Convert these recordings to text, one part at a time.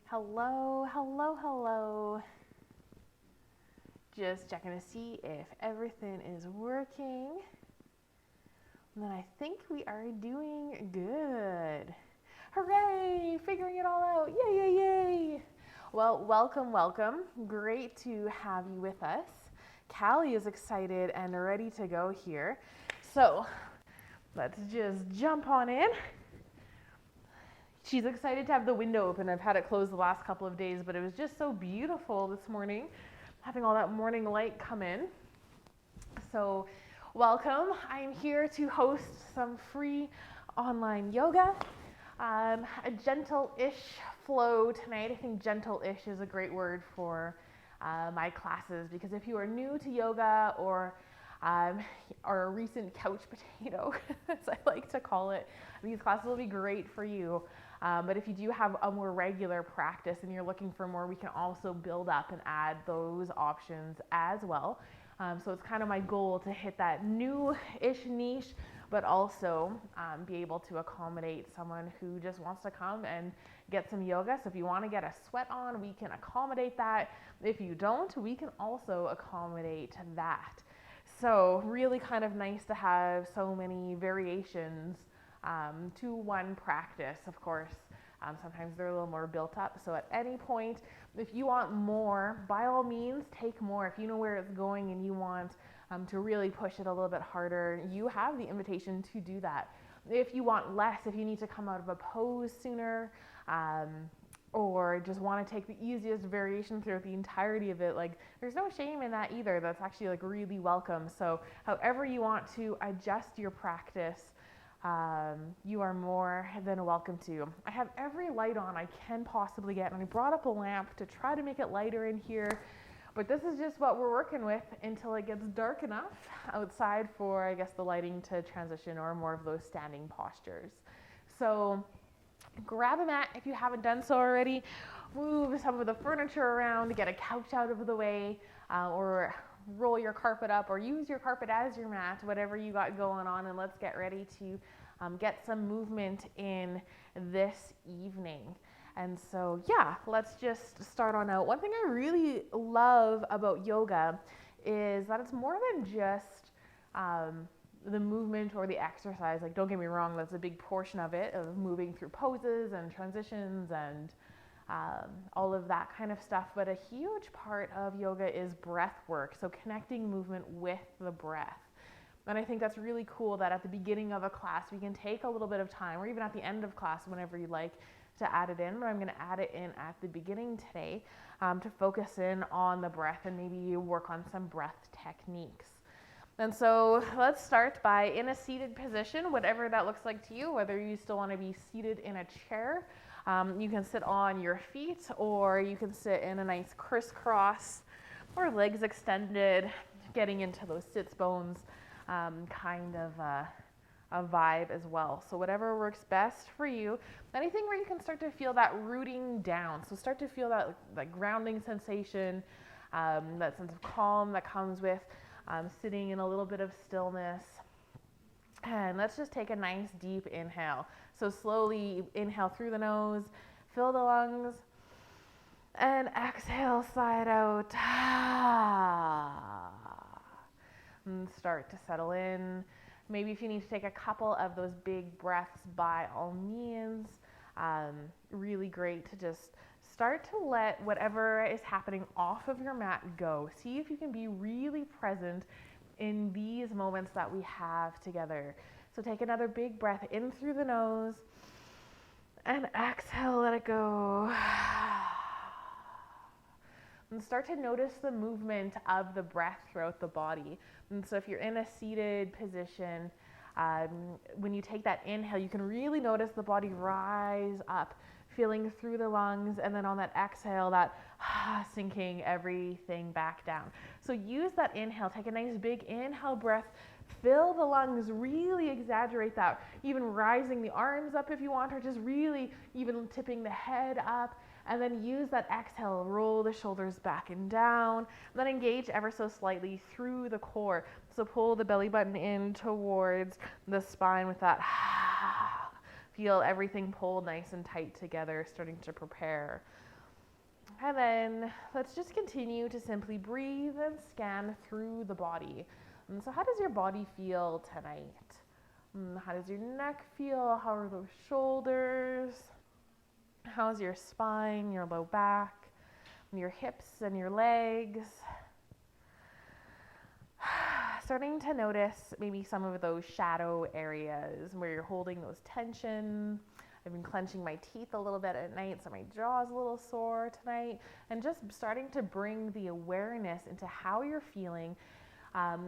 Hello, hello, hello. Just checking to see if everything is working. And then I think we are doing good. Hooray! Figuring it all out. Yay, yay, yay! Well, welcome. Great to have you with us. Callie is excited and ready to go here. So let's just jump on in. She's excited to have the window open. I've had it closed the last couple of days, but it was just so beautiful this morning, having all that morning light come in. So welcome. I'm here to host some free online yoga, a gentle-ish flow tonight. I think gentle-ish is a great word for my classes, because if you are new to yoga or a recent couch potato, as I like to call it, these classes will be great for you. But if you do have a more regular practice and you're looking for more, we can also build up and add those options as well. So it's kind of my goal to hit that new-ish niche, but also be able to accommodate someone who just wants to come and get some yoga. So if you want to get a sweat on, we can accommodate that. If you don't, we can also accommodate that. So really kind of nice to have so many variations to one practice. Of course, sometimes they're a little more built up. So at any point, if you want more, by all means, take more. If you know where it's going and you want to really push it a little bit harder, you have the invitation to do that. If you want less, if you need to come out of a pose sooner, or just want to take the easiest variation throughout the entirety of it, like, there's no shame in that either. That's actually like really welcome. So however you want to adjust your practice, you are more than welcome to. I have every light on I can possibly get, and I brought up a lamp to try to make it lighter in here, but this is just what we're working with until it gets dark enough outside for, I guess, the lighting to transition or more of those standing postures. So grab a mat if you haven't done so already. Move some of the furniture around, get a couch out of the way, or roll your carpet up, or use your carpet as your mat, whatever you got going on, and let's get ready to get some movement in this evening. And so, yeah, let's just start on out. One thing I really love about yoga is that it's more than just the movement or the exercise. Like, don't get me wrong, that's a big portion of it, of moving through poses and transitions and all of that kind of stuff. But a huge part of yoga is breath work, so connecting movement with the breath. And I think that's really cool that at the beginning of a class, we can take a little bit of time, or even at the end of class, whenever you like, to add it in. But I'm going to add it in at the beginning today to focus in on the breath and maybe work on some breath techniques. And so let's start by in a seated position, whatever that looks like to you, whether you still want to be seated in a chair. You can sit on your feet, or you can sit in a nice crisscross or legs extended, getting into those sits bones kind of a vibe as well. So whatever works best for you. Anything where you can start to feel that rooting down. So start to feel that grounding sensation, that sense of calm that comes with sitting in a little bit of stillness. And let's just take a nice deep inhale. So slowly inhale through the nose, fill the lungs, and exhale, side out. And start to settle in. Maybe if you need to take a couple of those big breaths, by all means. Really great to just start to let whatever is happening off of your mat go. See if you can be really present in these moments that we have together. So take another big breath in through the nose, and exhale, let it go. And start to notice the movement of the breath throughout the body. And so if you're in a seated position, when you take that inhale, you can really notice the body rise up, feeling through the lungs, and then on that exhale, that sinking everything back down. So use that inhale, take a nice big inhale breath, fill the lungs, really exaggerate that, even rising the arms up if you want, or just really even tipping the head up. And then use that exhale, roll the shoulders back and down, and then engage ever so slightly through the core. So pull the belly button in towards the spine with that. Feel everything pulled nice and tight together, starting to prepare. And then let's just continue to simply breathe and scan through the body. And so how does your body feel tonight? How does your neck feel? How are those shoulders? How's your spine, your low back, your hips and your legs? Starting to notice maybe some of those shadow areas where you're holding those tension. I've been clenching my teeth a little bit at night, so my jaw's a little sore tonight. And just starting to bring the awareness into how you're feeling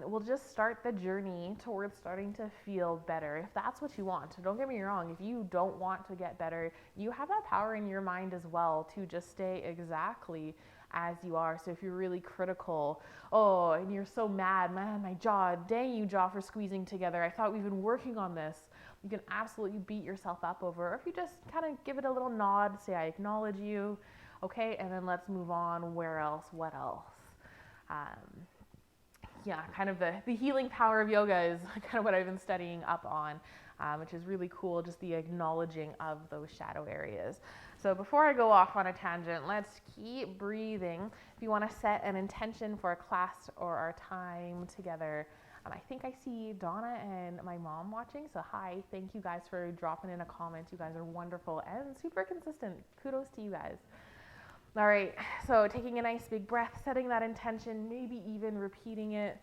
will just start the journey towards starting to feel better, if that's what you want. Don't get me wrong, if you don't want to get better, you have that power in your mind as well to just stay exactly as you are. So if you're really critical, and you're so mad, man, my jaw, dang you, jaw, for squeezing together. I thought we've been working on this. You can absolutely beat yourself up over, or if you just kind of give it a little nod, say, I acknowledge you, okay, and then let's move on. Where else? What else? Kind of the healing power of yoga is kind of what I've been studying up on, which is really cool, just the acknowledging of those shadow areas. So before I go off on a tangent, let's keep breathing. If you want to set an intention for a class or our time together, I think I see Donna and my mom watching. So hi, thank you guys for dropping in a comment. You guys are wonderful and super consistent. Kudos to you guys. All right, so taking a nice big breath, setting that intention, maybe even repeating it.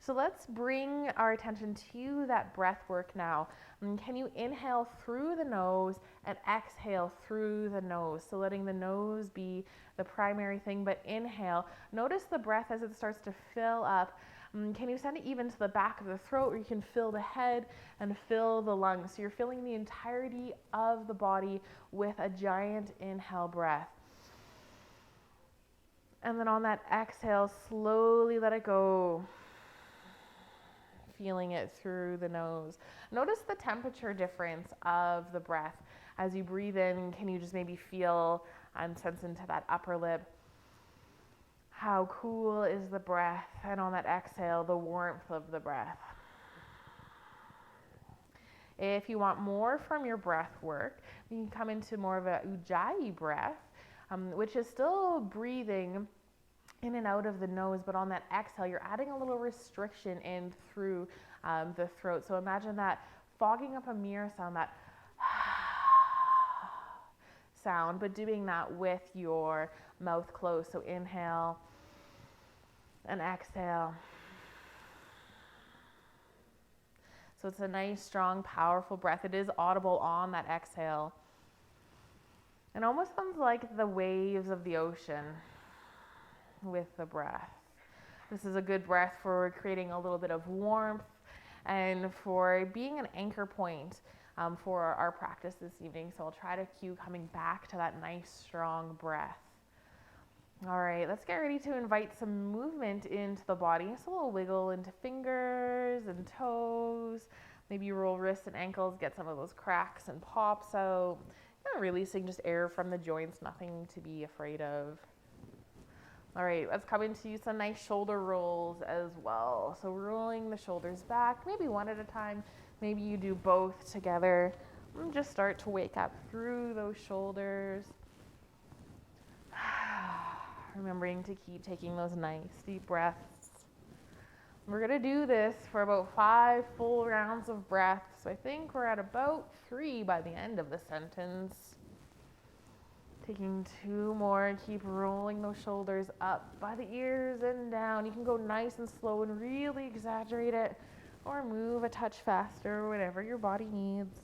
So let's bring our attention to that breath work now. Can you inhale through the nose and exhale through the nose? So letting the nose be the primary thing, but inhale. Notice the breath as it starts to fill up. Can you send it even to the back of the throat, where you can fill the head and fill the lungs? So you're filling the entirety of the body with a giant inhale breath. And then on that exhale, slowly let it go. Feeling it through the nose. Notice the temperature difference of the breath. As you breathe in, can you just maybe feel and sense into that upper lip? How cool is the breath? And on that exhale, the warmth of the breath. If you want more from your breath work, you can come into more of a ujjayi breath, which is still breathing in and out of the nose, but on that exhale, you're adding a little restriction in through the throat. So imagine that fogging up a mirror sound, that sound, but doing that with your mouth closed. So inhale and exhale. So it's a nice, strong, powerful breath. It is audible on that exhale. It almost sounds like the waves of the ocean with the breath. This is a good breath for creating a little bit of warmth and for being an anchor point for our practice this evening. So I'll try to cue coming back to that nice, strong breath. All right, let's get ready to invite some movement into the body. Just a little wiggle into fingers and toes. Maybe you roll wrists and ankles, get some of those cracks and pops out. Kind of releasing just air from the joints, nothing to be afraid of. All right, let's come into some nice shoulder rolls as well. So rolling the shoulders back, maybe one at a time. Maybe you do both together. And just start to wake up through those shoulders. Remembering to keep taking those nice deep breaths. We're going to do this for about 5 full rounds of breath. So I think we're at about 3 by the end of the sentence. Taking 2 more, keep rolling those shoulders up by the ears and down. You can go nice and slow and really exaggerate it, or move a touch faster, whatever your body needs.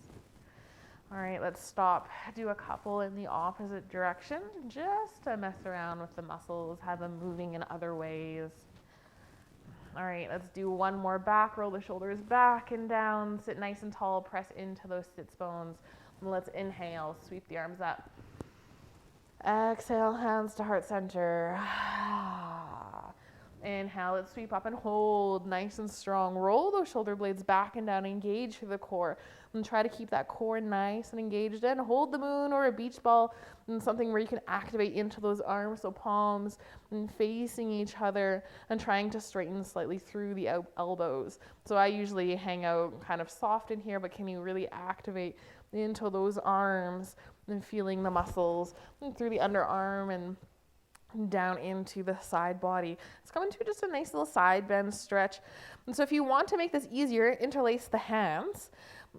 All right, let's stop. Do a couple in the opposite direction, just to mess around with the muscles, have them moving in other ways. All right, let's do one more back. Roll the shoulders back and down. Sit nice and tall. Press into those sits bones. And let's inhale. Sweep the arms up. Exhale, hands to heart center. Inhale, let's sweep up and hold nice and strong. Roll those shoulder blades back and down, engage through the core. And try to keep that core nice and engaged in. Hold the moon or a beach ball and something where you can activate into those arms, so palms and facing each other and trying to straighten slightly through the elbows. So I usually hang out kind of soft in here, but can you really activate into those arms and feeling the muscles and through the underarm and down into the side body. Let's come into just a nice little side bend stretch. And so if you want to make this easier, interlace the hands.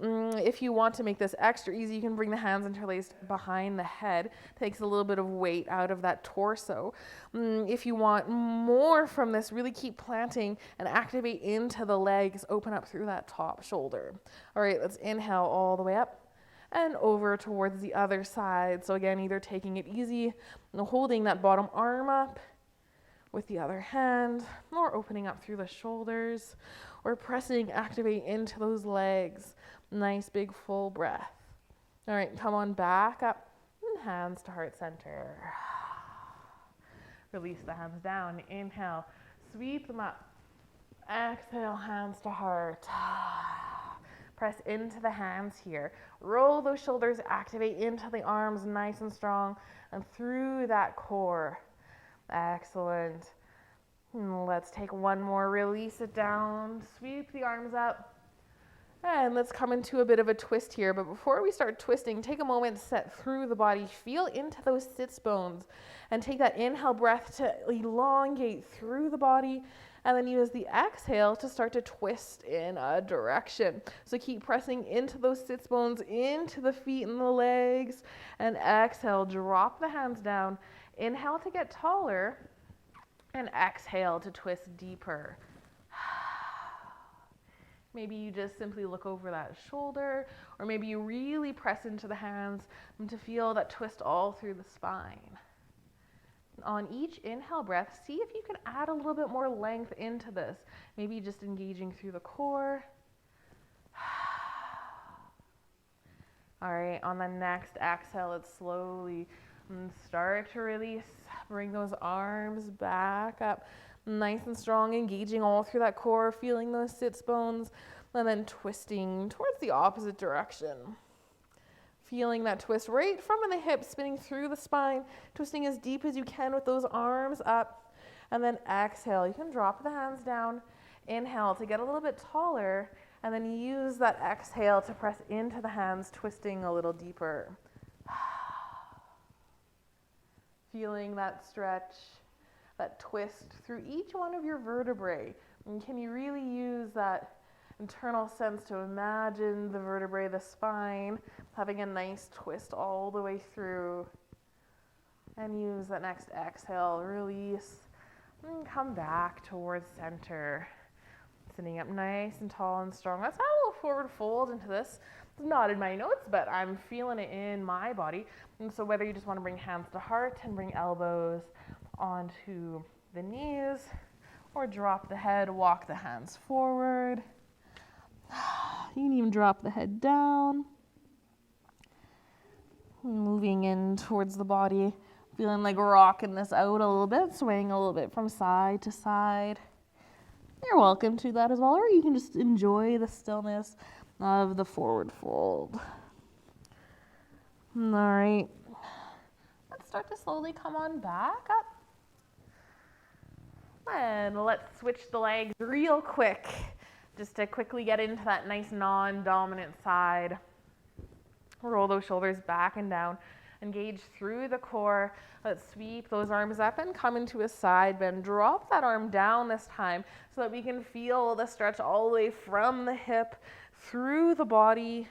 If you want to make this extra easy, you can bring the hands interlaced behind the head. Takes a little bit of weight out of that torso. If you want more from this, really keep planting and activate into the legs. Open up through that top shoulder. All right, let's inhale all the way up and over towards the other side. So again, either taking it easy, holding that bottom arm up with the other hand, or opening up through the shoulders, or pressing, activate into those legs. Nice big full breath. All right, come on back up, and hands to heart center. Release the hands down. Inhale, sweep them up. Exhale, hands to heart. Press into the hands here. Roll those shoulders, activate into the arms nice and strong and through that core. Excellent. Let's take one more. Release it down. Sweep the arms up. And let's come into a bit of a twist here. But before we start twisting, take a moment, set through the body. Feel into those sits bones and take that inhale breath to elongate through the body. And then use the exhale to start to twist in a direction. So keep pressing into those sits bones, into the feet and the legs. And exhale, drop the hands down. Inhale to get taller. And exhale to twist deeper. Maybe you just simply look over that shoulder. Or maybe you really press into the hands to feel that twist all through the spine. On each inhale breath, see if you can add a little bit more length into this. Maybe just engaging through the core. All right, on the next exhale, let's slowly start to release. Bring those arms back up, nice and strong, engaging all through that core, feeling those sits bones, and then twisting towards the opposite direction. Feeling that twist right from the hips, spinning through the spine, twisting as deep as you can with those arms up. And then exhale. You can drop the hands down. Inhale to get a little bit taller. And then use that exhale to press into the hands, twisting a little deeper. Feeling that stretch, that twist through each one of your vertebrae. And can you really use that internal sense to imagine the vertebrae, the spine, having a nice twist all the way through. And use that next exhale, release, and come back towards center. Sitting up nice and tall and strong. Let's have a little forward fold into this. It's not in my notes, but I'm feeling it in my body. And so whether you just want to bring hands to heart and bring elbows onto the knees, or drop the head, walk the hands forward. You can even drop the head down. Moving in towards the body, feeling like rocking this out a little bit, swaying a little bit from side to side. You're welcome to that as well, or you can just enjoy the stillness of the forward fold. All right. Let's start to slowly come on back up. And let's switch the legs real quick, just to quickly get into that nice non-dominant side. Roll those shoulders back and down. Engage through the core. Let's sweep those arms up and come into a side bend. Drop that arm down this time so that we can feel the stretch all the way from the hip through the body.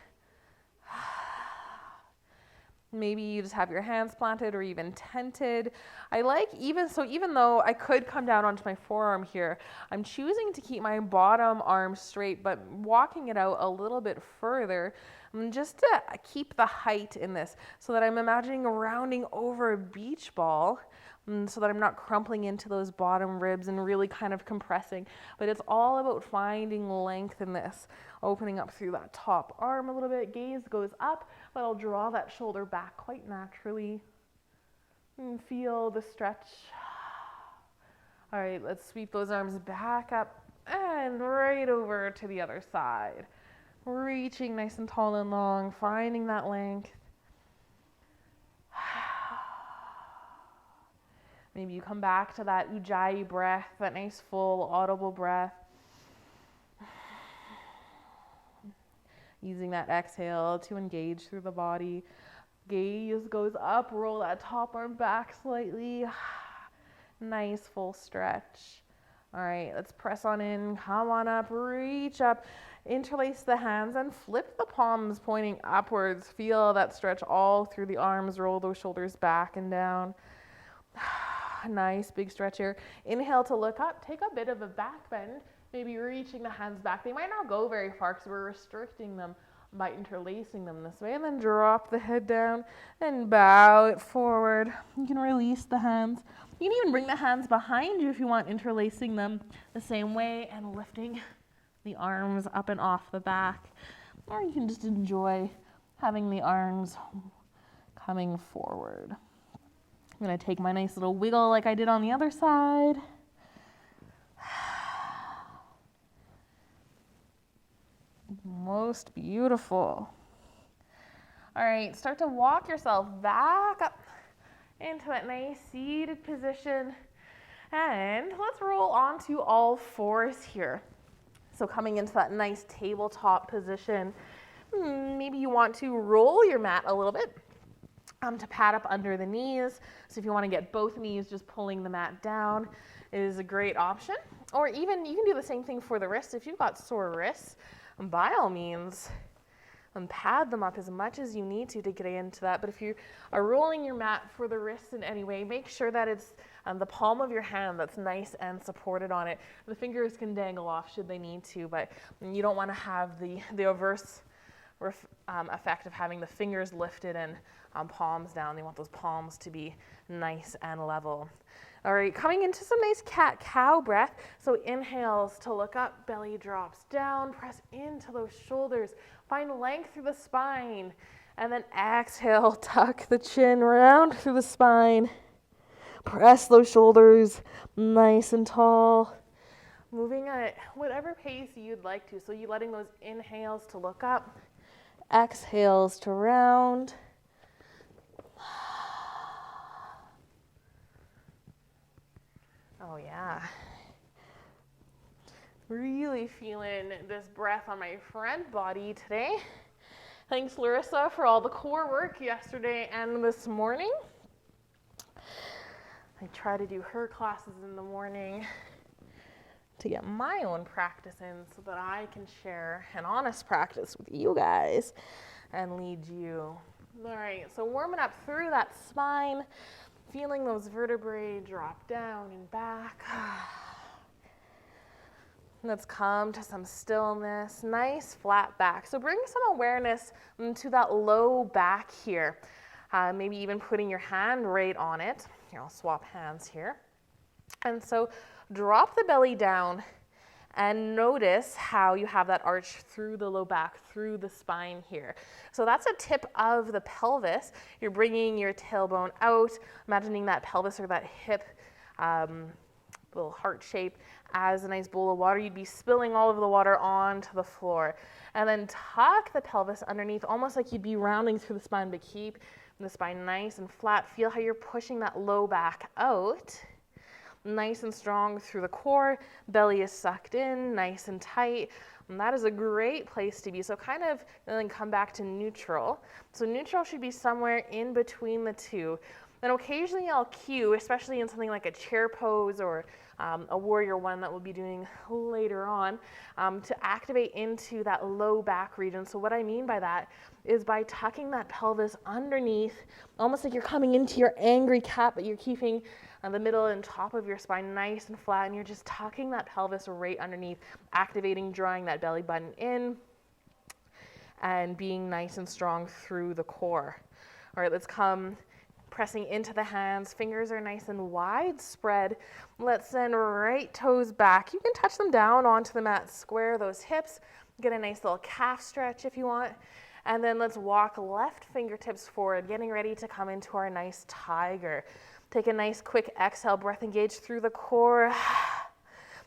Maybe you just have your hands planted or even tented. Even though I could come down onto my forearm here, I'm choosing to keep my bottom arm straight, but walking it out a little bit further, just to keep the height in this, so that I'm imagining rounding over a beach ball, so that I'm not crumpling into those bottom ribs and really kind of compressing. But it's all about finding length in this, opening up through that top arm a little bit. Gaze goes up, but I'll draw that shoulder back quite naturally. And feel the stretch All right, let's sweep those arms back up and right over to the other side. Reaching nice and tall and long, finding that length. Maybe you come back to that ujjayi breath, that nice full audible breath. Using that exhale to engage through the body. Gaze goes up, roll that top arm back slightly. Nice full stretch. All right, let's press on in, come on up, reach up, interlace the hands and flip the palms pointing upwards. Feel that stretch all through the arms, roll those shoulders back and down. Nice big stretch here. Inhale to look up, take a bit of a back bend, maybe reaching the hands back. They might not go very far because we're restricting them by interlacing them this way, and then drop the head down and bow it forward. You can release the hands. You can even bring the hands behind you if you want, interlacing them the same way and lifting the arms up and off the back. Or you can just enjoy having the arms coming forward. I'm going to take my nice little wiggle like I did on the other side. Most beautiful. All right, start to walk yourself back up into that nice seated position. And let's roll onto all fours here. So coming into that nice tabletop position, maybe you want to roll your mat a little bit to pad up under the knees. So if you want to get both knees, just pulling the mat down is a great option. Or even you can do the same thing for the wrists. If you've got sore wrists, by all means, pad them up as much as you need to get into that. But if you are rolling your mat for the wrists in any way, make sure that it's the palm of your hand that's nice and supported on it. The fingers can dangle off should they need to, but you don't want to have the reverse effect of having the fingers lifted and palms down. They want those palms to be nice and level. All right, coming into some nice cat-cow breath. So inhales to look up, belly drops down, press into those shoulders, find length through the spine, and then exhale, tuck the chin round through the spine. Press those shoulders nice and tall. Moving at whatever pace you'd like to. So you letting those inhales to look up, exhales to round. Oh yeah. Really feeling this breath on my front body today. Thanks, Larissa, for all the core work yesterday and this morning. I try to do her classes in the morning to get my own practice in so that I can share an honest practice with you guys and lead you. All right, so warming up through that spine, feeling those vertebrae drop down and back. Let's come to some stillness, nice flat back. So bring some awareness to that low back here. Maybe even putting your hand right on it. Here, I'll swap hands here. And so drop the belly down and notice how you have that arch through the low back, through the spine here. So that's a tip of the pelvis. You're bringing your tailbone out, imagining that pelvis or that hip, little heart shape as a nice bowl of water. You'd be spilling all of the water onto the floor. And then tuck the pelvis underneath, almost like you'd be rounding through the spine, but keep the spine nice and flat. Feel how you're pushing that low back out. Nice and strong through the core, belly is sucked in, nice and tight, and that is a great place to be. So kind of then come back to neutral. So neutral should be somewhere in between the two. And occasionally I'll cue, especially in something like a chair pose or a warrior one that we'll be doing later on, to activate into that low back region. So what I mean by that is by tucking that pelvis underneath, almost like you're coming into your angry cat, but you're keeping the middle and top of your spine nice and flat, and you're just tucking that pelvis right underneath, activating, drawing that belly button in, and being nice and strong through the core. All right, let's come pressing into the hands. Fingers are nice and wide spread. Let's send right toes back. You can touch them down onto the mat, square those hips, get a nice little calf stretch if you want. And then let's walk left fingertips forward, getting ready to come into our nice tiger. Take a nice quick exhale, breath engage through the core.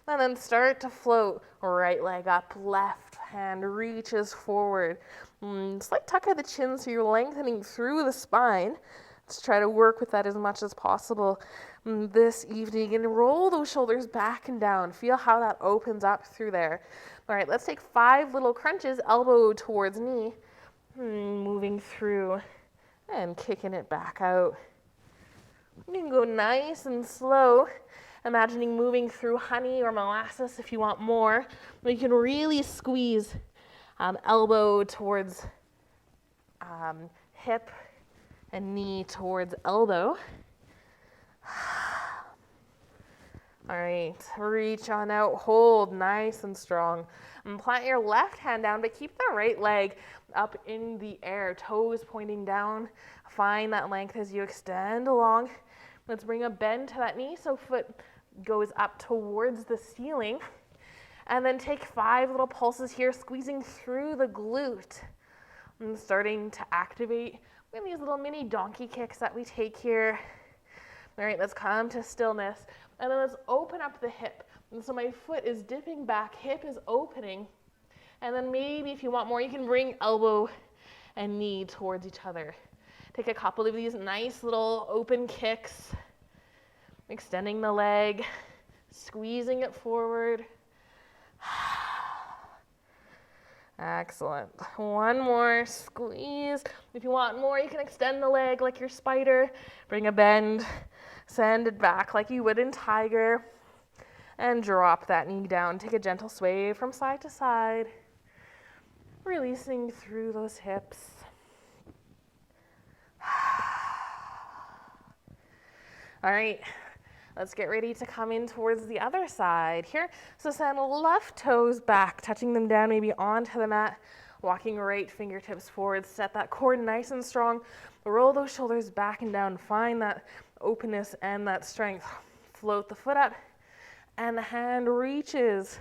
And then start to float. Right leg up, left hand reaches forward. Slight tuck of the chin so you're lengthening through the spine. Let's try to work with that as much as possible this evening. And roll those shoulders back and down. Feel how that opens up through there. All right, let's take 5 little crunches, elbow towards knee. Moving through and kicking it back out. You can go nice and slow. Imagining moving through honey or molasses if you want more. You can really squeeze elbow towards hip and knee towards elbow. All right, reach on out, hold nice and strong. And plant your left hand down, but keep the right leg up in the air, toes pointing down. Find that length as you extend along. Let's bring a bend to that knee so foot goes up towards the ceiling. And then take 5 little pulses here, squeezing through the glute. And starting to activate these little mini donkey kicks that we take here. All right, let's come to stillness. And then let's open up the hip. And so my foot is dipping back, hip is opening. And then maybe if you want more, you can bring elbow and knee towards each other. Take a couple of these nice little open kicks. Extending the leg, squeezing it forward. Excellent. One more squeeze. If you want more, you can extend the leg like your spider. Bring a bend, send it back like you would in tiger, and drop that knee down. Take a gentle sway from side to side, releasing through those hips. All right. Let's get ready to come in towards the other side here. So send left toes back, touching them down maybe onto the mat, walking right fingertips forward. Set that core nice and strong. Roll those shoulders back and down. Find that openness and that strength. Float the foot up and the hand reaches.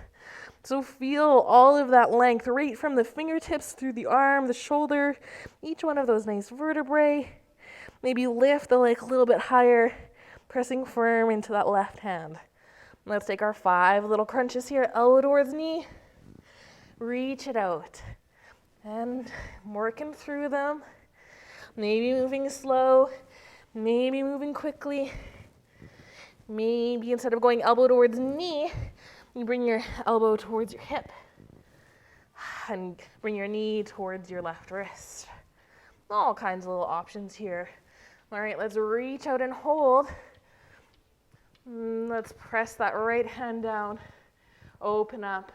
So feel all of that length right from the fingertips through the arm, the shoulder, each one of those nice vertebrae. Maybe lift the leg a little bit higher. Pressing firm into that left hand. Let's take our 5 little crunches here. Elbow towards knee. Reach it out. And working through them. Maybe moving slow. Maybe moving quickly. Maybe instead of going elbow towards knee, you bring your elbow towards your hip. And bring your knee towards your left wrist. All kinds of little options here. All right, let's reach out and hold. Let's press that right hand down, open up.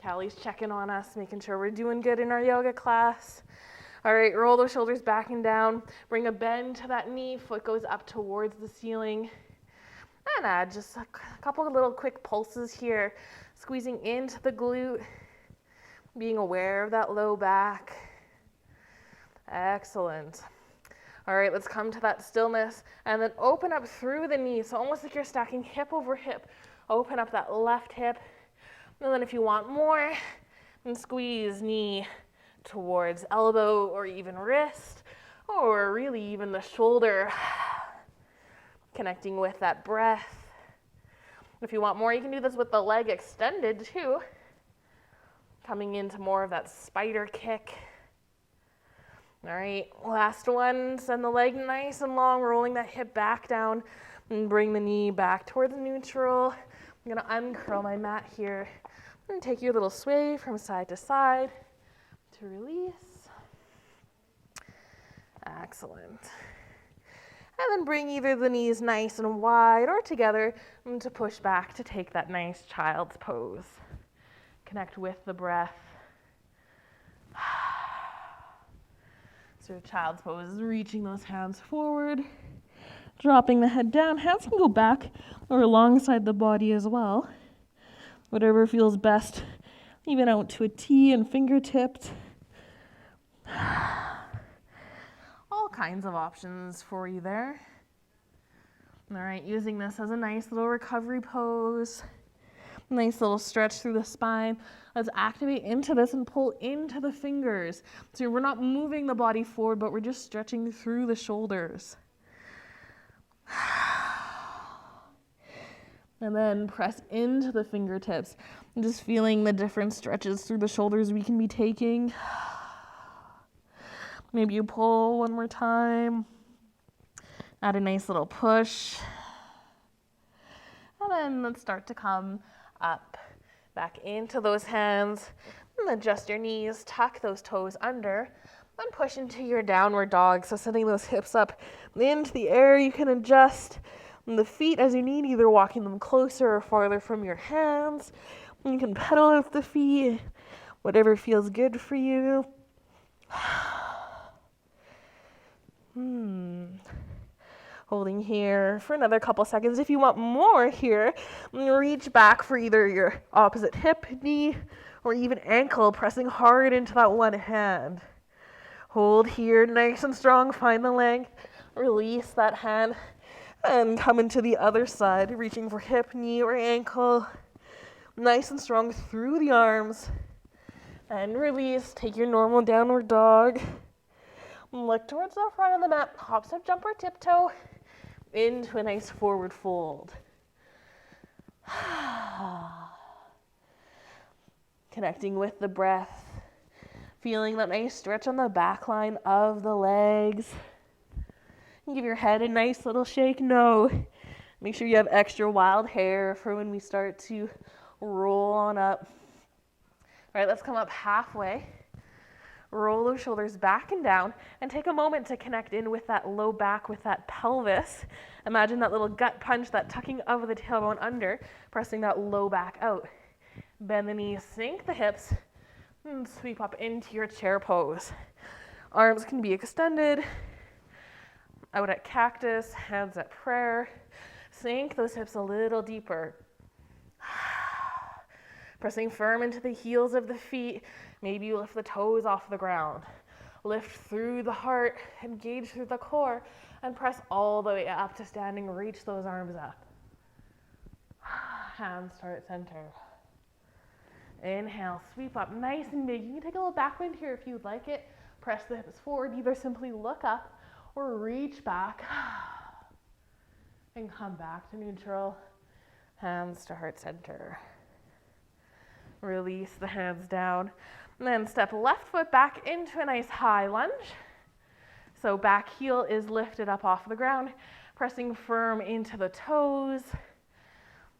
Callie's checking on us, making sure we're doing good in our yoga class. All right, roll those shoulders back and down. Bring a bend to that knee, foot goes up towards the ceiling. And add just a couple of little quick pulses here, squeezing into the glute, being aware of that low back. Excellent. All right, let's come to that stillness and then open up through the knee. So almost like you're stacking hip over hip. Open up that left hip. And then if you want more, then squeeze knee towards elbow or even wrist, or really even the shoulder. Connecting with that breath. If you want more, you can do this with the leg extended too. Coming into more of that spider kick. All right, last one, send the leg nice and long, rolling that hip back down and bring the knee back towards neutral. I'm gonna uncurl my mat here and take your little sway from side to side to release. Excellent. And then bring either the knees nice and wide or together to push back to take that nice child's pose. Connect with the breath. So child's pose is reaching those hands forward, dropping the head down. Hands can go back or alongside the body as well. Whatever feels best, even out to a T and finger-tipped. All kinds of options for you there. All right, using this as a nice little recovery pose. Nice little stretch through the spine. Let's activate into this and pull into the fingers. So we're not moving the body forward, but we're just stretching through the shoulders. And then press into the fingertips. And just feeling the different stretches through the shoulders we can be taking. Maybe you pull one more time. Add a nice little push. And then let's start to come up, back into those hands. And adjust your knees, tuck those toes under, and push into your downward dog. So sending those hips up into the air. You can adjust the feet as you need, either walking them closer or farther from your hands. You can pedal with the feet, whatever feels good for you. Holding here for another couple seconds. If you want more here, reach back for either your opposite hip, knee, or even ankle, pressing hard into that one hand. Hold here, nice and strong, find the length, release that hand, and come into the other side, reaching for hip, knee, or ankle. Nice and strong through the arms. And release, take your normal downward dog. Look towards the front of the mat, hop, step, jump, or tiptoe into a nice forward fold. Connecting with the breath, feeling that nice stretch on the back line of the legs. Give your head a nice little shake. No. Make sure you have extra wild hair for when we start to roll on up. All right, let's come up halfway. Roll those shoulders back and down and take a moment to connect in with that low back, with that pelvis. Imagine that little gut punch, that tucking of the tailbone under, pressing that low back out. Bend the knees, sink the hips, and sweep up into your chair pose. Arms can be extended, out at cactus, hands at prayer. Sink those hips a little deeper. Pressing firm into the heels of the feet. Maybe you lift the toes off the ground. Lift through the heart, engage through the core, and press all the way up to standing. Reach those arms up. Hands start center. Inhale, sweep up, nice and big. You can take a little back bend here if you'd like it. Press the hips forward, either simply look up or reach back. And come back to neutral. Hands to heart center. Release the hands down. And then step left foot back into a nice high lunge. So back heel is lifted up off the ground, pressing firm into the toes.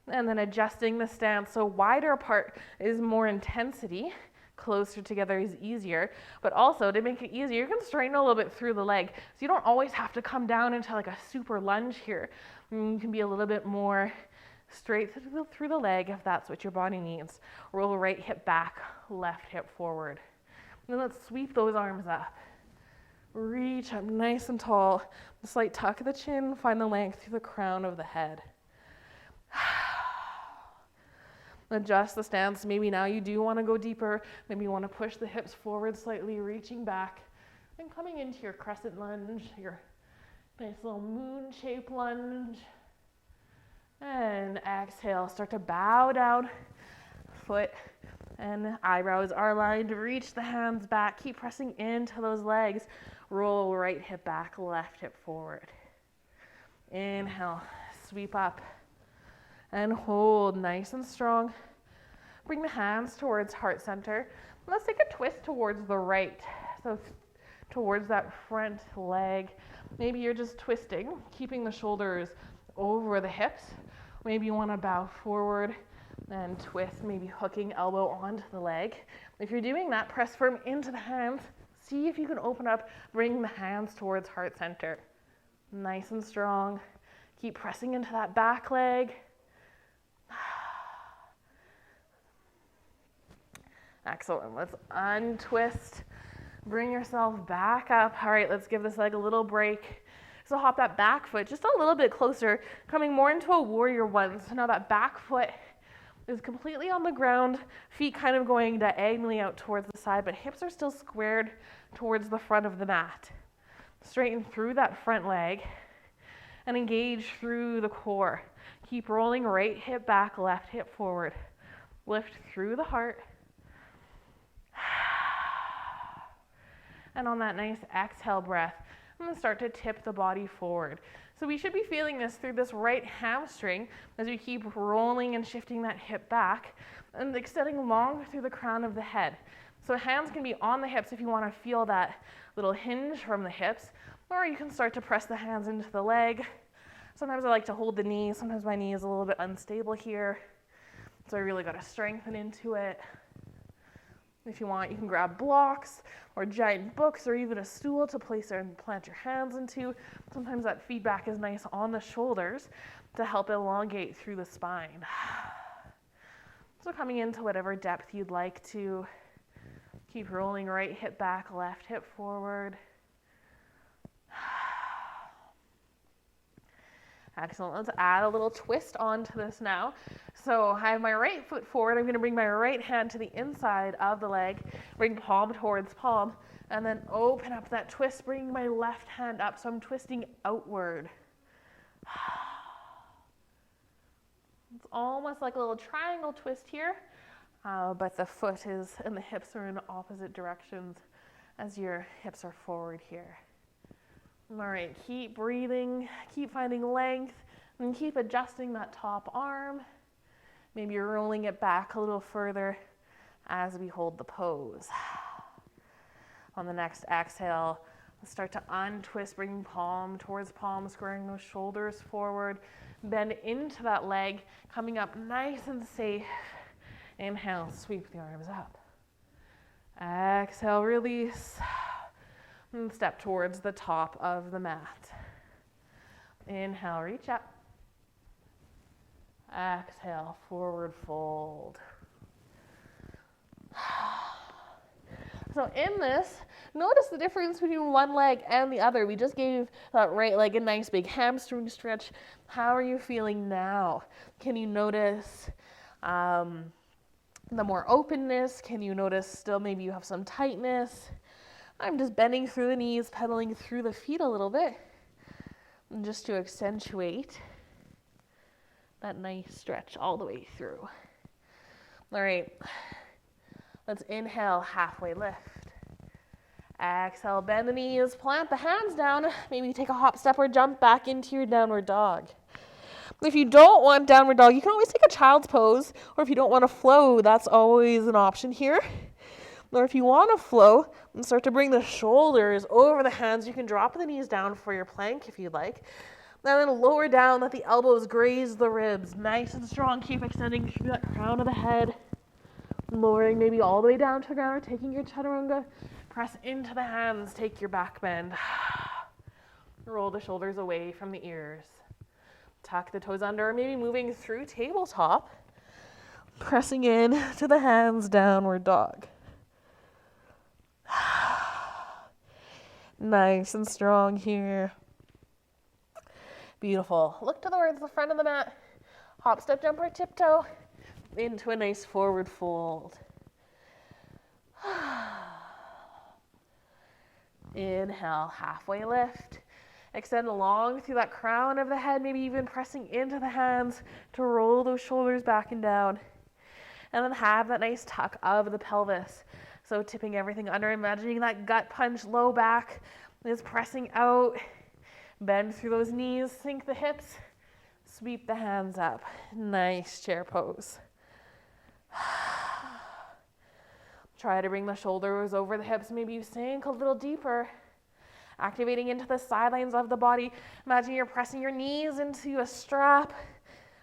And then adjusting the stance. So wider apart is more intensity. Closer together is easier. But also, to make it easier, you can straighten a little bit through the leg. So you don't always have to come down into like a super lunge here. You can be a little bit more straight through the leg if that's what your body needs. Roll the right hip back, left hip forward. And then let's sweep those arms up. Reach up nice and tall. A slight tuck of the chin, find the length through the crown of the head. Adjust the stance. Maybe now you do want to go deeper. Maybe you want to push the hips forward slightly, reaching back and coming into your crescent lunge, your nice little moon-shaped lunge. And exhale, start to bow down. Foot and eyebrows are aligned. Reach the hands back. Keep pressing into those legs. Roll right hip back, left hip forward. Inhale, sweep up. And hold nice and strong. Bring the hands towards heart center. Let's take a twist towards the right. So towards that front leg. Maybe you're just twisting, keeping the shoulders over the hips. Maybe you want to bow forward and twist, maybe hooking elbow onto the leg. If you're doing that, press firm into the hands. See if you can open up, bring the hands towards heart center. Nice and strong. Keep pressing into that back leg. Excellent. Let's untwist. Bring yourself back up. All right, let's give this leg a little break. So hop that back foot just a little bit closer, coming more into a warrior one. So now that back foot is completely on the ground, feet kind of going diagonally out towards the side, but hips are still squared towards the front of the mat. Straighten through that front leg and engage through the core. Keep rolling right hip back, left hip forward. Lift through the heart. And on that nice exhale breath, and then start to tip the body forward. So we should be feeling this through this right hamstring as we keep rolling and shifting that hip back and extending long through the crown of the head. So hands can be on the hips if you want to feel that little hinge from the hips, or you can start to press the hands into the leg. Sometimes I like to hold the knee. Sometimes my knee is a little bit unstable here, so I really got to strengthen into it. If you want, you can grab blocks or giant books or even a stool to place and plant your hands into. Sometimes that feedback is nice on the shoulders to help elongate through the spine. So coming into whatever depth you'd like to. Keep rolling, right hip back, left hip forward. Excellent. Let's add a little twist onto this now. So I have my right foot forward. I'm going to bring my right hand to the inside of the leg, bring palm towards palm, and then open up that twist, bring my left hand up. So I'm twisting outward. It's almost like a little triangle twist here, but the foot is and the hips are in opposite directions as your hips are forward here. All right, keep breathing, keep finding length, and keep adjusting that top arm. Maybe you're rolling it back a little further as we hold the pose. On the next exhale, start to untwist, bringing palm towards palm, squaring those shoulders forward. Bend into that leg, coming up nice and safe. Inhale, sweep the arms up. Exhale, release. And step towards the top of the mat. Inhale, reach up. Exhale, forward fold. So in this, notice the difference between one leg and the other. We just gave that right leg a nice big hamstring stretch. How are you feeling now? Can you notice the more openness? Can you notice still maybe you have some tightness? I'm just bending through the knees, pedaling through the feet a little bit, and just to accentuate that nice stretch all the way through. All right, let's inhale, halfway lift. Exhale, bend the knees, plant the hands down, maybe take a hop, step, or jump back into your downward dog. If you don't want downward dog, you can always take a child's pose, or if you don't want to flow, that's always an option here. Or if you want to flow and start to bring the shoulders over the hands, you can drop the knees down for your plank if you'd like. And then lower down, let the elbows graze the ribs. Nice and strong. Keep extending through that crown of the head. Lowering maybe all the way down to the ground or taking your chaturanga. Press into the hands. Take your back bend. Roll the shoulders away from the ears. Tuck the toes under, or maybe moving through tabletop. Pressing in to the hands, downward dog. Nice and strong here. Beautiful. Look towards the front of the mat. Hop, step, jump, or tiptoe into a nice forward fold. Inhale, halfway lift. Extend long through that crown of the head, maybe even pressing into the hands to roll those shoulders back and down. And then have that nice tuck of the pelvis. So tipping everything under, imagining that gut punch, low back is pressing out. Bend through those knees, sink the hips, sweep the hands up. Nice chair pose. Try to bring the shoulders over the hips. Maybe you sink a little deeper. Activating into the sidelines of the body. Imagine you're pressing your knees into a strap.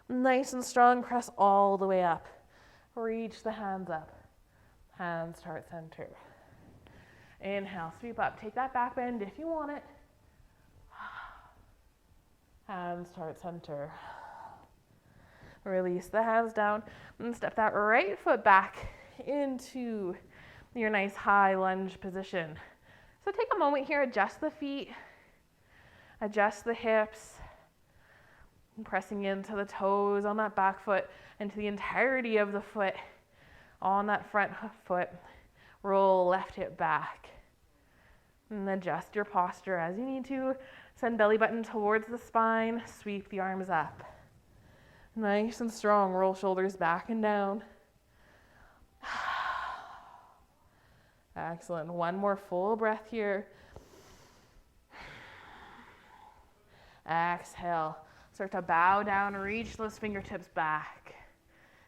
Nice and strong, press all the way up. Reach the hands up. Hands heart center. Inhale, sweep up. Take that back bend if you want it. Hands heart center. Release the hands down and step that right foot back into your nice high lunge position. So take a moment here, adjust the feet, adjust the hips, pressing into the toes on that back foot and to the entirety of the foot on that front foot. Roll left hip back and adjust your posture as you need to. Send belly button towards the spine, sweep the arms up. Nice and strong, roll shoulders back and down. Excellent, one more full breath here. Exhale. Start to bow down, reach those fingertips back.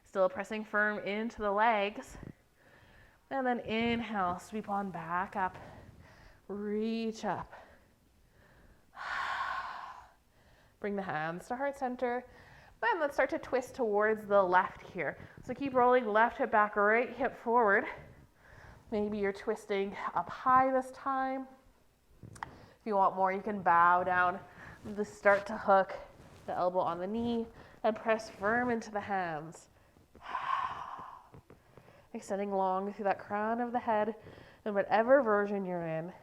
Still pressing firm into the legs. And then inhale, sweep on back up. Reach up. Bring the hands to heart center. Then let's start to twist towards the left here. So keep rolling, left hip back, right hip forward. Maybe you're twisting up high this time. If you want more, you can bow down. Just start to hook the elbow on the knee and press firm into the hands. Extending long through that crown of the head in whatever version you're in.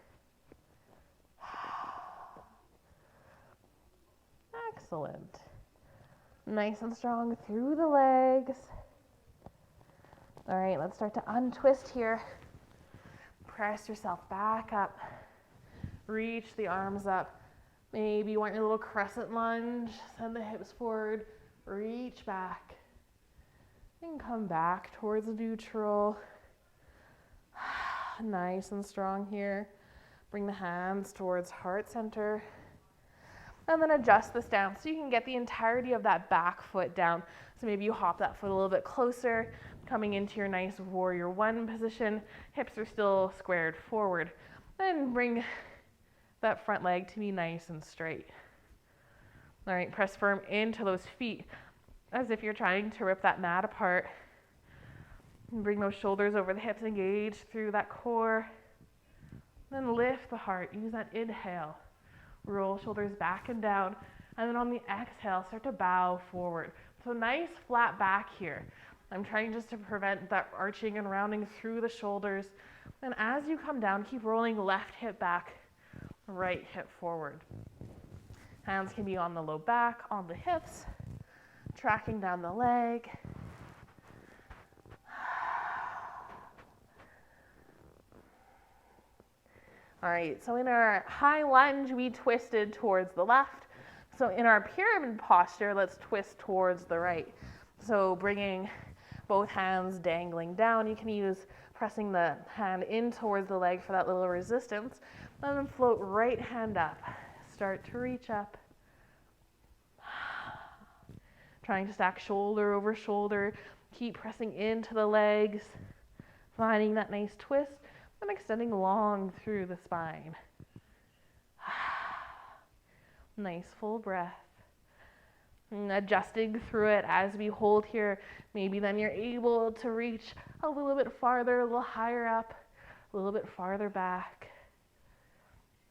Excellent. Nice and strong through the legs. All right, let's start to untwist here. Press yourself back up. Reach the arms up. Maybe you want your little crescent lunge. Send the hips forward. Reach back. And come back towards neutral. Nice and strong here. Bring the hands towards heart center. And then adjust this down so you can get the entirety of that back foot down. So maybe you hop that foot a little bit closer, coming into your nice warrior one position. Hips are still squared forward. Then bring that front leg to be nice and straight. All right, press firm into those feet as if you're trying to rip that mat apart. And bring those shoulders over the hips, engage through that core. Then lift the heart, use that inhale. Roll shoulders back and down. And then on the exhale, start to bow forward. So nice flat back here. I'm trying just to prevent that arching and rounding through the shoulders. And as you come down, keep rolling left hip back, right hip forward. Hands can be on the low back, on the hips, tracking down the leg. All right, so in our high lunge, we twisted towards the left. So in our pyramid posture, let's twist towards the right. So bringing both hands dangling down. You can use pressing the hand in towards the leg for that little resistance. And then float right hand up. Start to reach up. Trying to stack shoulder over shoulder. Keep pressing into the legs. Finding that nice twist. And extending long through the spine. Nice full breath. And adjusting through it as we hold here. Maybe then you're able to reach a little bit farther, a little higher up, a little bit farther back.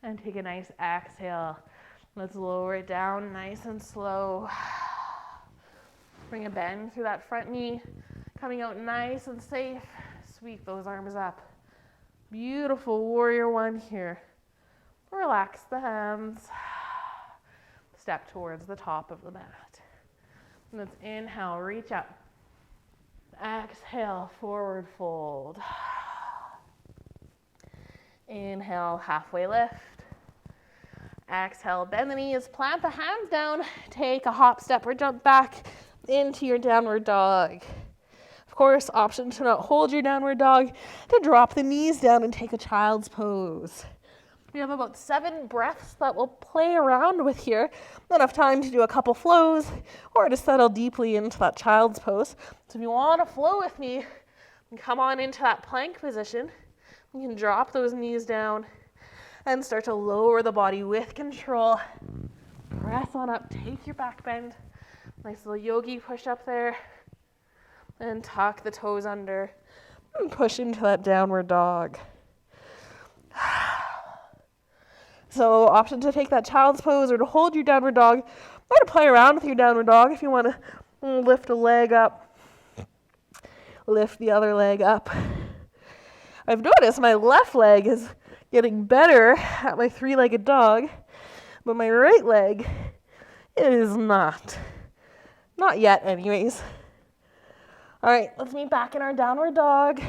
And take a nice exhale. Let's lower it down nice and slow. Bring a bend through that front knee. Coming out nice and safe. Sweep those arms up. Beautiful warrior one here. Relax the hands. Step towards the top of the mat. And let's inhale, reach up. Exhale, forward fold. Inhale, halfway lift. Exhale, bend the knees, plant the hands down. Take a hop, step, or jump back into your downward dog. Of course, option to not hold your downward dog, to drop the knees down and take a child's pose. We have about 7 breaths that we'll play around with here. Enough time to do a couple flows or to settle deeply into that child's pose. So if you want to flow with me, come on into that plank position. You can drop those knees down and start to lower the body with control. Press on up, take your back bend. Nice little yogi push up there. And tuck the toes under and push into that downward dog. So option to take that child's pose or to hold your downward dog or to play around with your downward dog if you want to lift a leg up, lift the other leg up. I've noticed my left leg is getting better at my 3-legged dog, but my right leg is not. Not yet anyways. All right, let's meet back in our downward dog.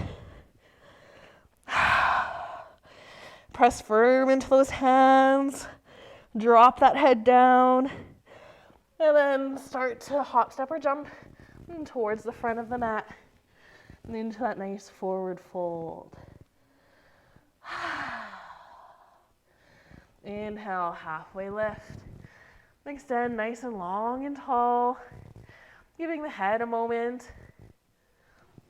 Press firm into those hands. Drop that head down. And then start to hop, step, or jump towards the front of the mat. And into that nice forward fold. Inhale, halfway lift. Extend nice and long and tall, giving the head a moment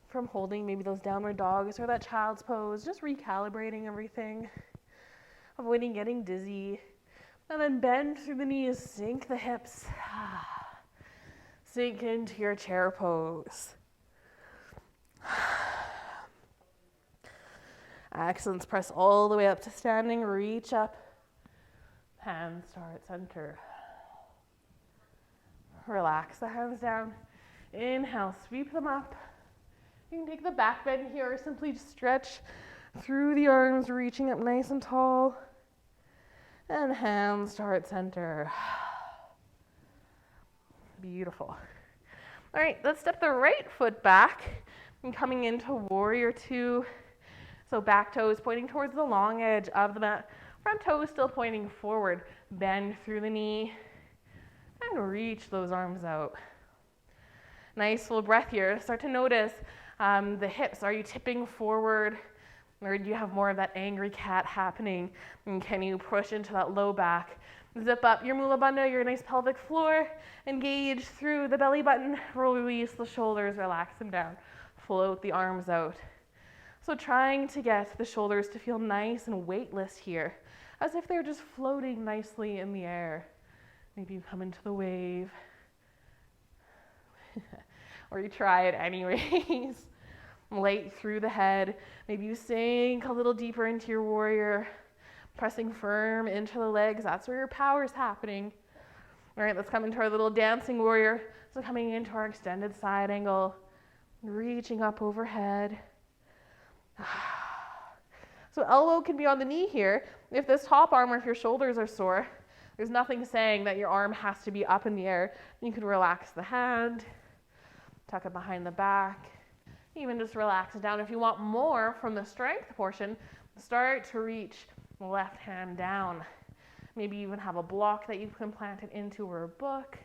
from holding maybe those downward dogs or that child's pose, just recalibrating everything, avoiding getting dizzy. And then bend through the knees, sink the hips, sink into your chair pose. Excellent. Press all the way up to standing, reach up, hands start center. Relax the hands down. Inhale, sweep them up. You can take the back bend here or simply stretch through the arms, reaching up nice and tall. And hands start center. Beautiful. All right, let's step the right foot back and coming into warrior two. So back toes pointing towards the long edge of the mat. Front toes still pointing forward. Bend through the knee and reach those arms out. Nice full breath here. Start to notice the hips. Are you tipping forward? Or do you have more of that angry cat happening? And can you push into that low back? Zip up your mula bandha, your nice pelvic floor. Engage through the belly button. Release the shoulders, relax them down. Float the arms out. So trying to get the shoulders to feel nice and weightless here, as if they're just floating nicely in the air. Maybe you come into the wave. Or you try it anyways. Light through the head. Maybe you sink a little deeper into your warrior, pressing firm into the legs. That's where your power is happening. All right, let's come into our little dancing warrior. So coming into our extended side angle, reaching up overhead. So elbow can be on the knee here. If this top arm or if your shoulders are sore, there's nothing saying that your arm has to be up in the air. You can relax the hand, tuck it behind the back. Even just relax it down. If you want more from the strength portion, start to reach the left hand down. Maybe even have a block that you can plant it into or a book.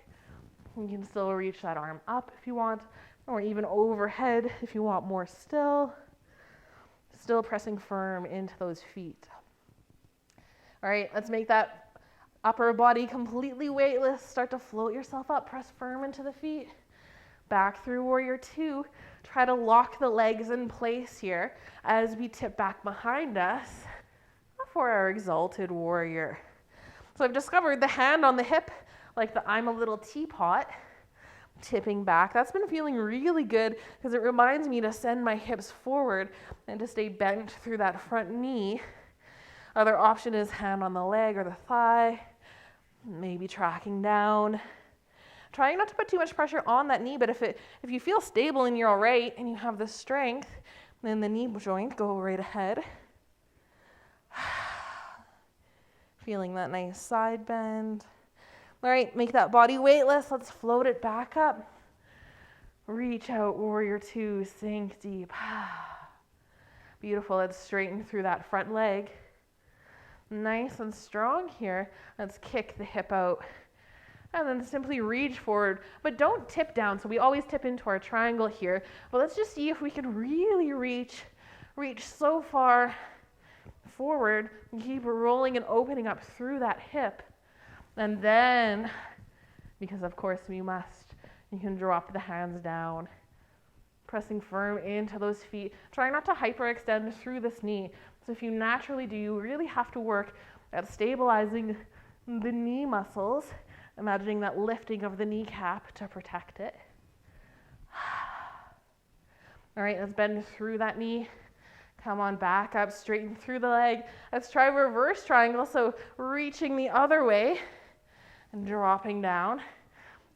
You can still reach that arm up if you want, or even overhead if you want more still. Still pressing firm into those feet. All right, let's make that upper body completely weightless. Start to float yourself up, press firm into the feet. Back through warrior two. Try to lock the legs in place here as we tip back behind us for our exalted warrior. So I've discovered the hand on the hip, like the I'm a little teapot, tipping back. That's been feeling really good because it reminds me to send my hips forward and to stay bent through that front knee. Other option is hand on the leg or the thigh, maybe tracking down. Trying not to put too much pressure on that knee, but if you feel stable and you're all right and you have the strength, then the knee joint, go right ahead. Feeling that nice side bend. All right, make that body weightless. Let's float it back up. Reach out, warrior two, sink deep. Beautiful. Let's straighten through that front leg. Nice and strong here. Let's kick the hip out. And then simply reach forward, but don't tip down. So we always tip into our triangle here. But let's just see if we can really reach so far forward and keep rolling and opening up through that hip. And then, because of course we must, you can drop the hands down, pressing firm into those feet. Try not to hyperextend through this knee. So if you naturally do, you really have to work at stabilizing the knee muscles. Imagining that lifting of the kneecap to protect it. All right, let's bend through that knee. Come on back up, straighten through the leg. Let's try reverse triangle, so reaching the other way and dropping down.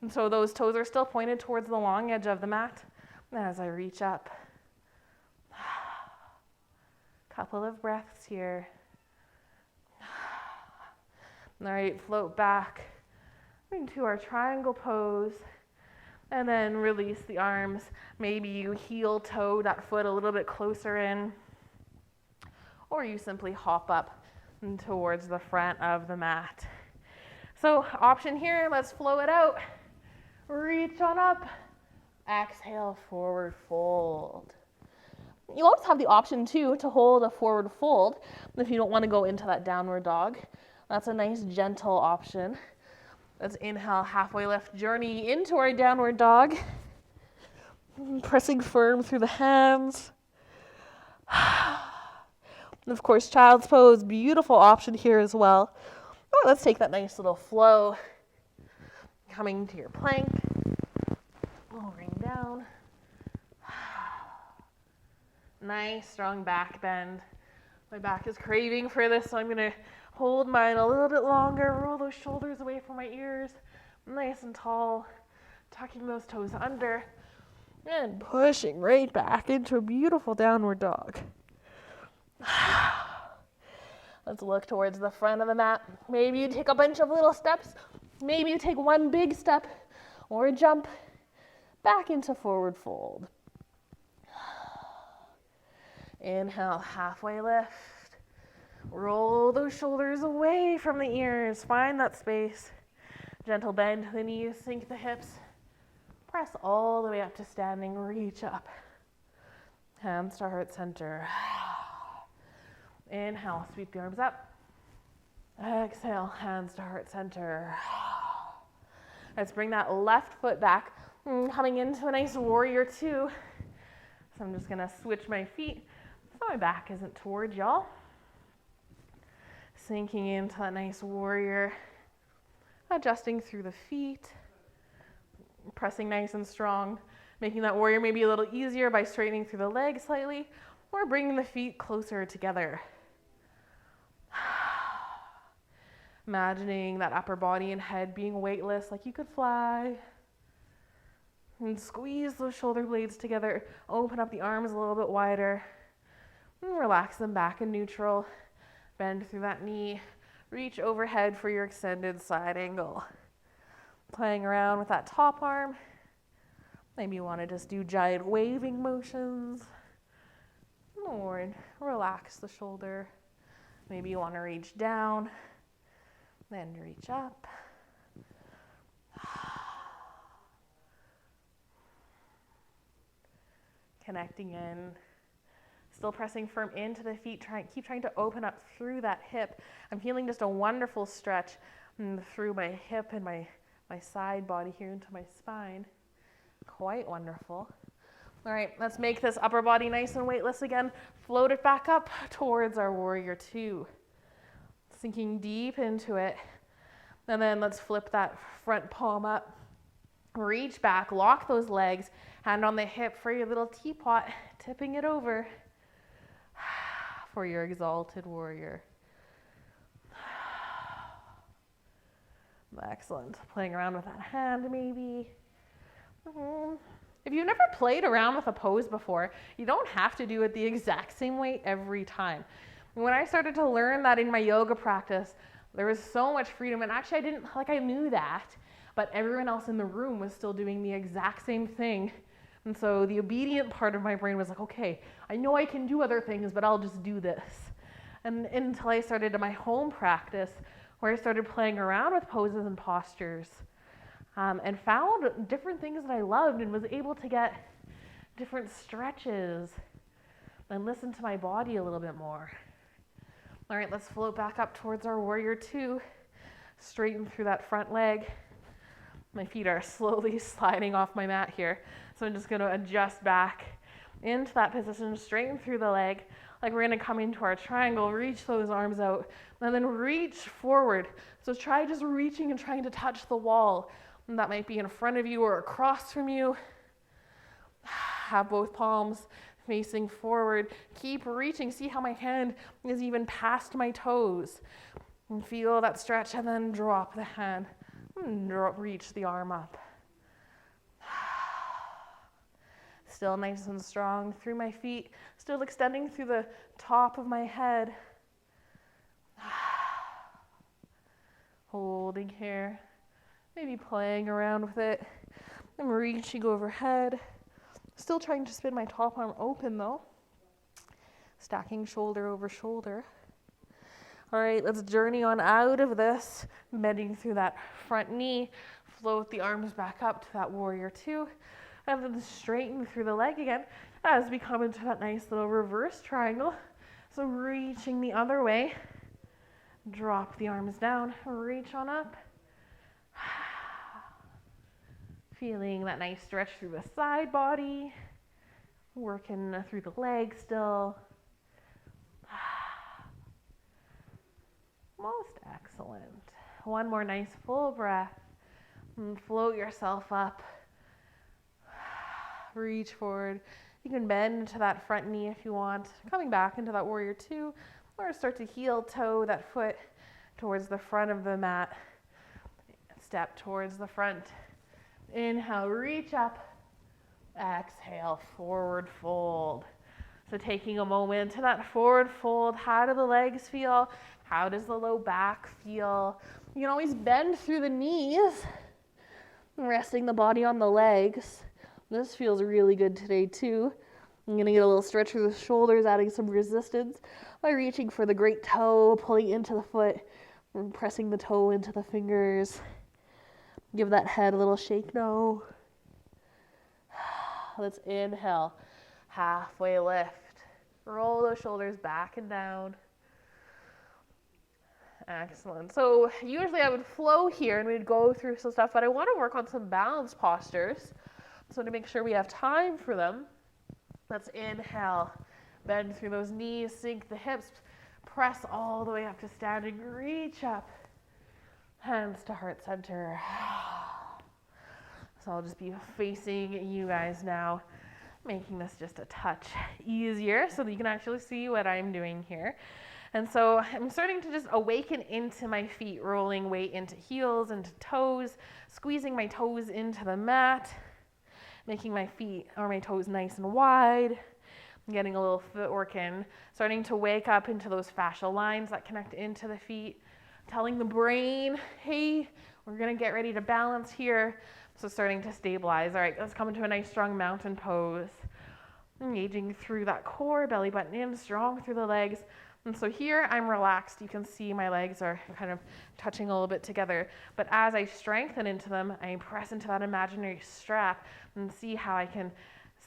And so those toes are still pointed towards the long edge of the mat as I reach up. Couple of breaths here. All right, float back into our triangle pose, and then release the arms. Maybe you heel toe that foot a little bit closer in, or you simply hop up towards the front of the mat. So option here, let's flow it out. Reach on up, exhale, forward fold. You always have the option too to hold a forward fold if you don't want to go into that downward dog. That's a nice gentle option. Let's inhale, halfway lift, journey into our downward dog. Pressing firm through the hands. And of course, child's pose, beautiful option here as well. All right, let's take that nice little flow. Coming to your plank, lowering down. Nice, strong back bend. My back is craving for this, so I'm gonna hold mine a little bit longer, roll those shoulders away from my ears, nice and tall, tucking those toes under, and pushing right back into a beautiful downward dog. Let's look towards the front of the mat. Maybe you take a bunch of little steps. Maybe you take one big step or jump back into forward fold. Inhale, halfway lift. Roll those shoulders away from the ears. Find that space. Gentle bend to the knees, sink the hips. Press all the way up to standing, reach up. Hands to heart center. Inhale, sweep the arms up. Exhale, hands to heart center. Let's bring that left foot back, coming into a nice warrior two. So I'm just gonna switch my feet so my back isn't towards y'all. Sinking into that nice warrior, adjusting through the feet, pressing nice and strong, making that warrior maybe a little easier by straightening through the legs slightly or bringing the feet closer together. Imagining that upper body and head being weightless, like you could fly. And squeeze those shoulder blades together. Open up the arms a little bit wider. And relax them back in neutral. Bend through that knee. Reach overhead for your extended side angle. Playing around with that top arm. Maybe you want to just do giant waving motions. Or relax the shoulder. Maybe you want to reach down. Then reach up. Connecting in. Still pressing firm into the feet. Keep trying to open up through that hip. I'm feeling just a wonderful stretch through my hip and my side body here into my spine. Quite wonderful. All right, let's make this upper body nice and weightless again. Float it back up towards our warrior two. Sinking deep into it. And then let's flip that front palm up. Reach back, lock those legs, hand on the hip for your little teapot, tipping it over for your exalted warrior. Excellent. Playing around with that hand maybe. If you've never played around with a pose before, you don't have to do it the exact same way every time. When I started to learn that in my yoga practice, there was so much freedom, and actually I knew that, but everyone else in the room was still doing the exact same thing. And so the obedient part of my brain was like, okay, I know I can do other things, but I'll just do this. And until I started my home practice, where I started playing around with poses and postures, and found different things that I loved and was able to get different stretches and listen to my body a little bit more. All right, let's float back up towards our warrior two. Straighten through that front leg. My feet are slowly sliding off my mat here. So I'm just gonna adjust back into that position, straighten through the leg. Like we're gonna come into our triangle, reach those arms out, and then reach forward. So try just reaching and trying to touch the wall. And that might be in front of you or across from you. Have both palms facing forward. Keep reaching. See how my hand is even past my toes. And feel that stretch and then drop the hand. And reach the arm up. Still nice and strong through my feet. Still extending through the top of my head. Holding here. Maybe playing around with it. I'm reaching overhead. Still trying to spin my top arm open though. Stacking shoulder over shoulder. All right, let's journey on out of this. Bending through that front knee. Float the arms back up to that warrior two. And then straighten through the leg again as we come into that nice little reverse triangle. So reaching the other way. Drop the arms down. Reach on up. Feeling that nice stretch through the side body. Working through the legs still. Most excellent. One more nice full breath. And float yourself up. Reach forward. You can bend into that front knee if you want. Coming back into that warrior two. Or start to heel toe that foot towards the front of the mat. Step towards the front. Inhale, reach up. Exhale, forward fold. So taking a moment to that forward fold. How do the legs feel? How does the low back feel? You can always bend through the knees. Resting the body on the legs. This feels really good today too. I'm going to get a little stretch through the shoulders, adding some resistance by reaching for the great toe, pulling into the foot, and pressing the toe into the fingers. Give that head a little shake now. Let's inhale, halfway lift. Roll those shoulders back and down. Excellent. So usually I would flow here and we'd go through some stuff, but I want to work on some balance postures. So to make sure we have time for them, let's inhale, bend through those knees, sink the hips, press all the way up to standing, reach up, hands to heart center. So I'll just be facing you guys now, making this just a touch easier so that you can actually see what I'm doing here. And so I'm starting to just awaken into my feet, rolling weight into heels, into toes, squeezing my toes into the mat, making my feet or my toes nice and wide, getting a little footwork in, starting to wake up into those fascial lines that connect into the feet, telling the brain, hey, we're gonna get ready to balance here. So starting to stabilize. All right, let's come into a nice strong mountain pose. Engaging through that core, belly button in, strong through the legs. And so here I'm relaxed. You can see my legs are kind of touching a little bit together. But as I strengthen into them, I press into that imaginary strap and see how I can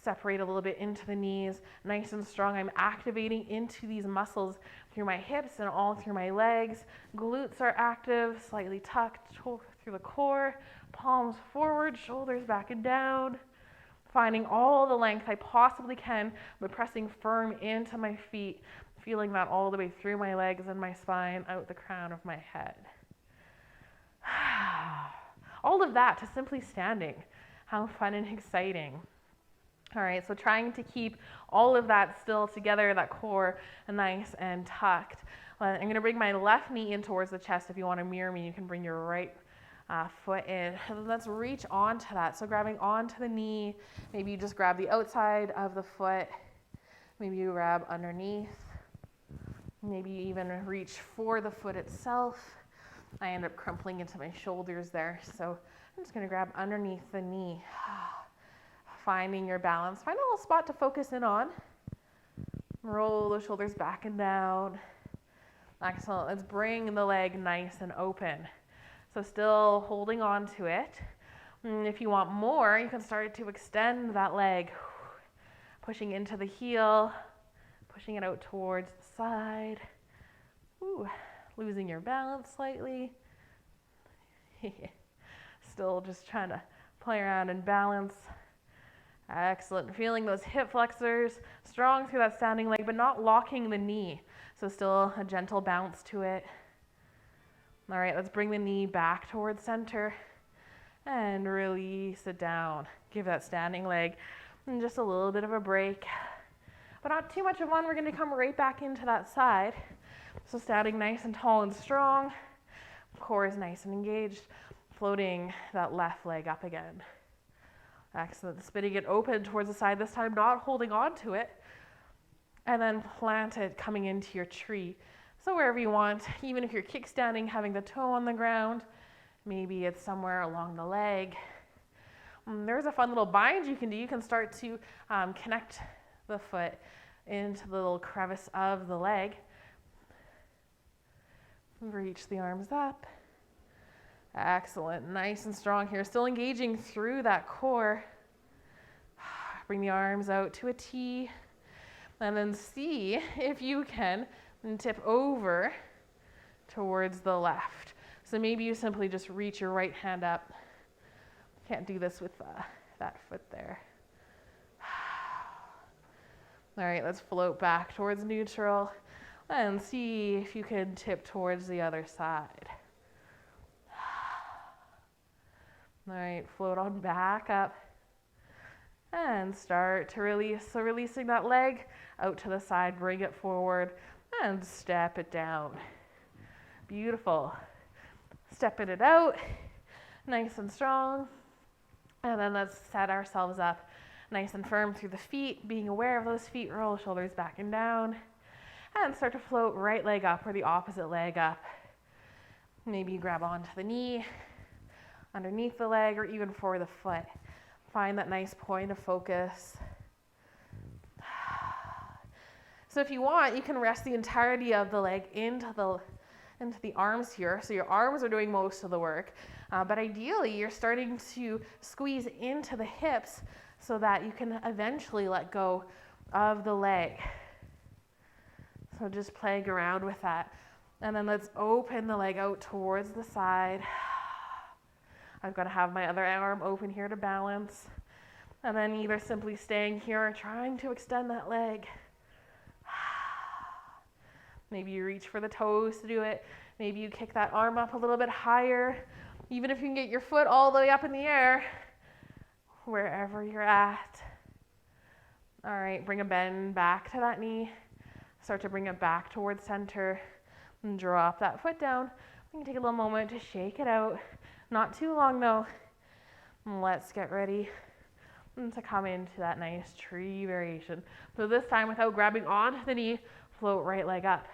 separate a little bit into the knees, nice and strong. I'm activating into these muscles through my hips and all through my legs. Glutes are active, slightly tucked through the core, palms forward, shoulders back and down. Finding all the length I possibly can, but pressing firm into my feet, feeling that all the way through my legs and my spine, out the crown of my head. All of that to simply standing. How fun and exciting. All right, so trying to keep all of that still together, that core nice and tucked. I'm going to bring my left knee in towards the chest. If you want to mirror me, you can bring your right foot in. Let's reach onto that. So grabbing onto the knee, maybe you just grab the outside of the foot. Maybe you grab underneath. Maybe you even reach for the foot itself. I end up crumpling into my shoulders there. So I'm just going to grab underneath the knee. Finding your balance. Find a little spot to focus in on. Roll those shoulders back and down. Excellent. Let's bring the leg nice and open. So still holding on to it. And if you want more, you can start to extend that leg. Pushing into the heel. Pushing it out towards the side. Ooh, losing your balance slightly. Still just trying to play around and balance. Excellent. Feeling those hip flexors strong through that standing leg, but not locking the knee. So still a gentle bounce to it. All right, let's bring the knee back towards center and release it down. Give that standing leg just a little bit of a break, but not too much of one. We're going to come right back into that side. So standing nice and tall and strong. Core is nice and engaged. Floating that left leg up again. Excellent. Spinning it open towards the side this time, not holding on to it. And then plant it coming into your tree. So wherever you want, even if you're kickstanding, having the toe on the ground, maybe it's somewhere along the leg. There's a fun little bind you can do. You can start to connect the foot into the little crevice of the leg. Reach the arms up. Excellent. Nice and strong here. Still engaging through that core. Bring the arms out to a T. And then see if you can tip over towards the left. So maybe you simply just reach your right hand up. Can't do this with that foot there. All right, let's float back towards neutral and see if you can tip towards the other side. All right, float on back up and start to release. So releasing that leg out to the side, bring it forward and step it down. Beautiful. Stepping it out, nice and strong. And then let's set ourselves up nice and firm through the feet, being aware of those feet, roll shoulders back and down, and start to float right leg up or the opposite leg up. Maybe you grab onto the knee, underneath the leg, or even for the foot. Find that nice point of focus. So if you want, you can rest the entirety of the leg into the arms here. So your arms are doing most of the work, but ideally you're starting to squeeze into the hips so that you can eventually let go of the leg. So just playing around with that. And then let's open the leg out towards the side. I've got to have my other arm open here to balance. And then either simply staying here or trying to extend that leg. Maybe you reach for the toes to do it. Maybe you kick that arm up a little bit higher. Even if you can get your foot all the way up in the air, wherever you're at. All right, bring a bend back to that knee. Start to bring it back towards center and drop that foot down. You can take a little moment to shake it out. Not too long though. And let's get ready to come into that nice tree variation. So this time, without grabbing onto the knee, float right leg up.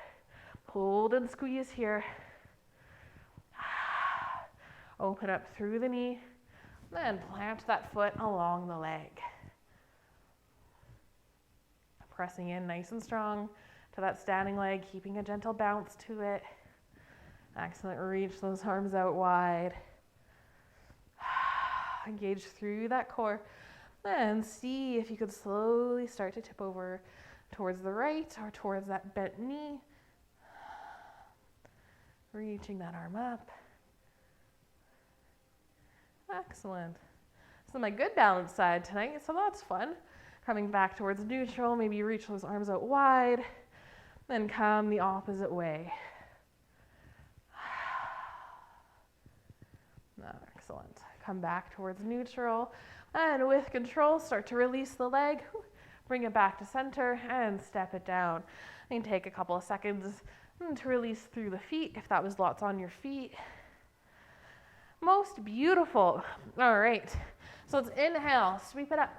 Hold and squeeze here. Open up through the knee. Then plant that foot along the leg. Pressing in nice and strong to that standing leg, keeping a gentle bounce to it. Excellent. Reach those arms out wide. Engage through that core. Then see if you could slowly start to tip over towards the right or towards that bent knee. Reaching that arm up. Excellent. So my good balance side tonight, so that's fun. Coming back towards neutral, maybe you reach those arms out wide, then come the opposite way. Excellent. Come back towards neutral, and with control, start to release the leg, bring it back to center, and step it down. You can take a couple of seconds to release through the feet, if that was lots on your feet. Most beautiful. All right, so let's inhale, sweep it up.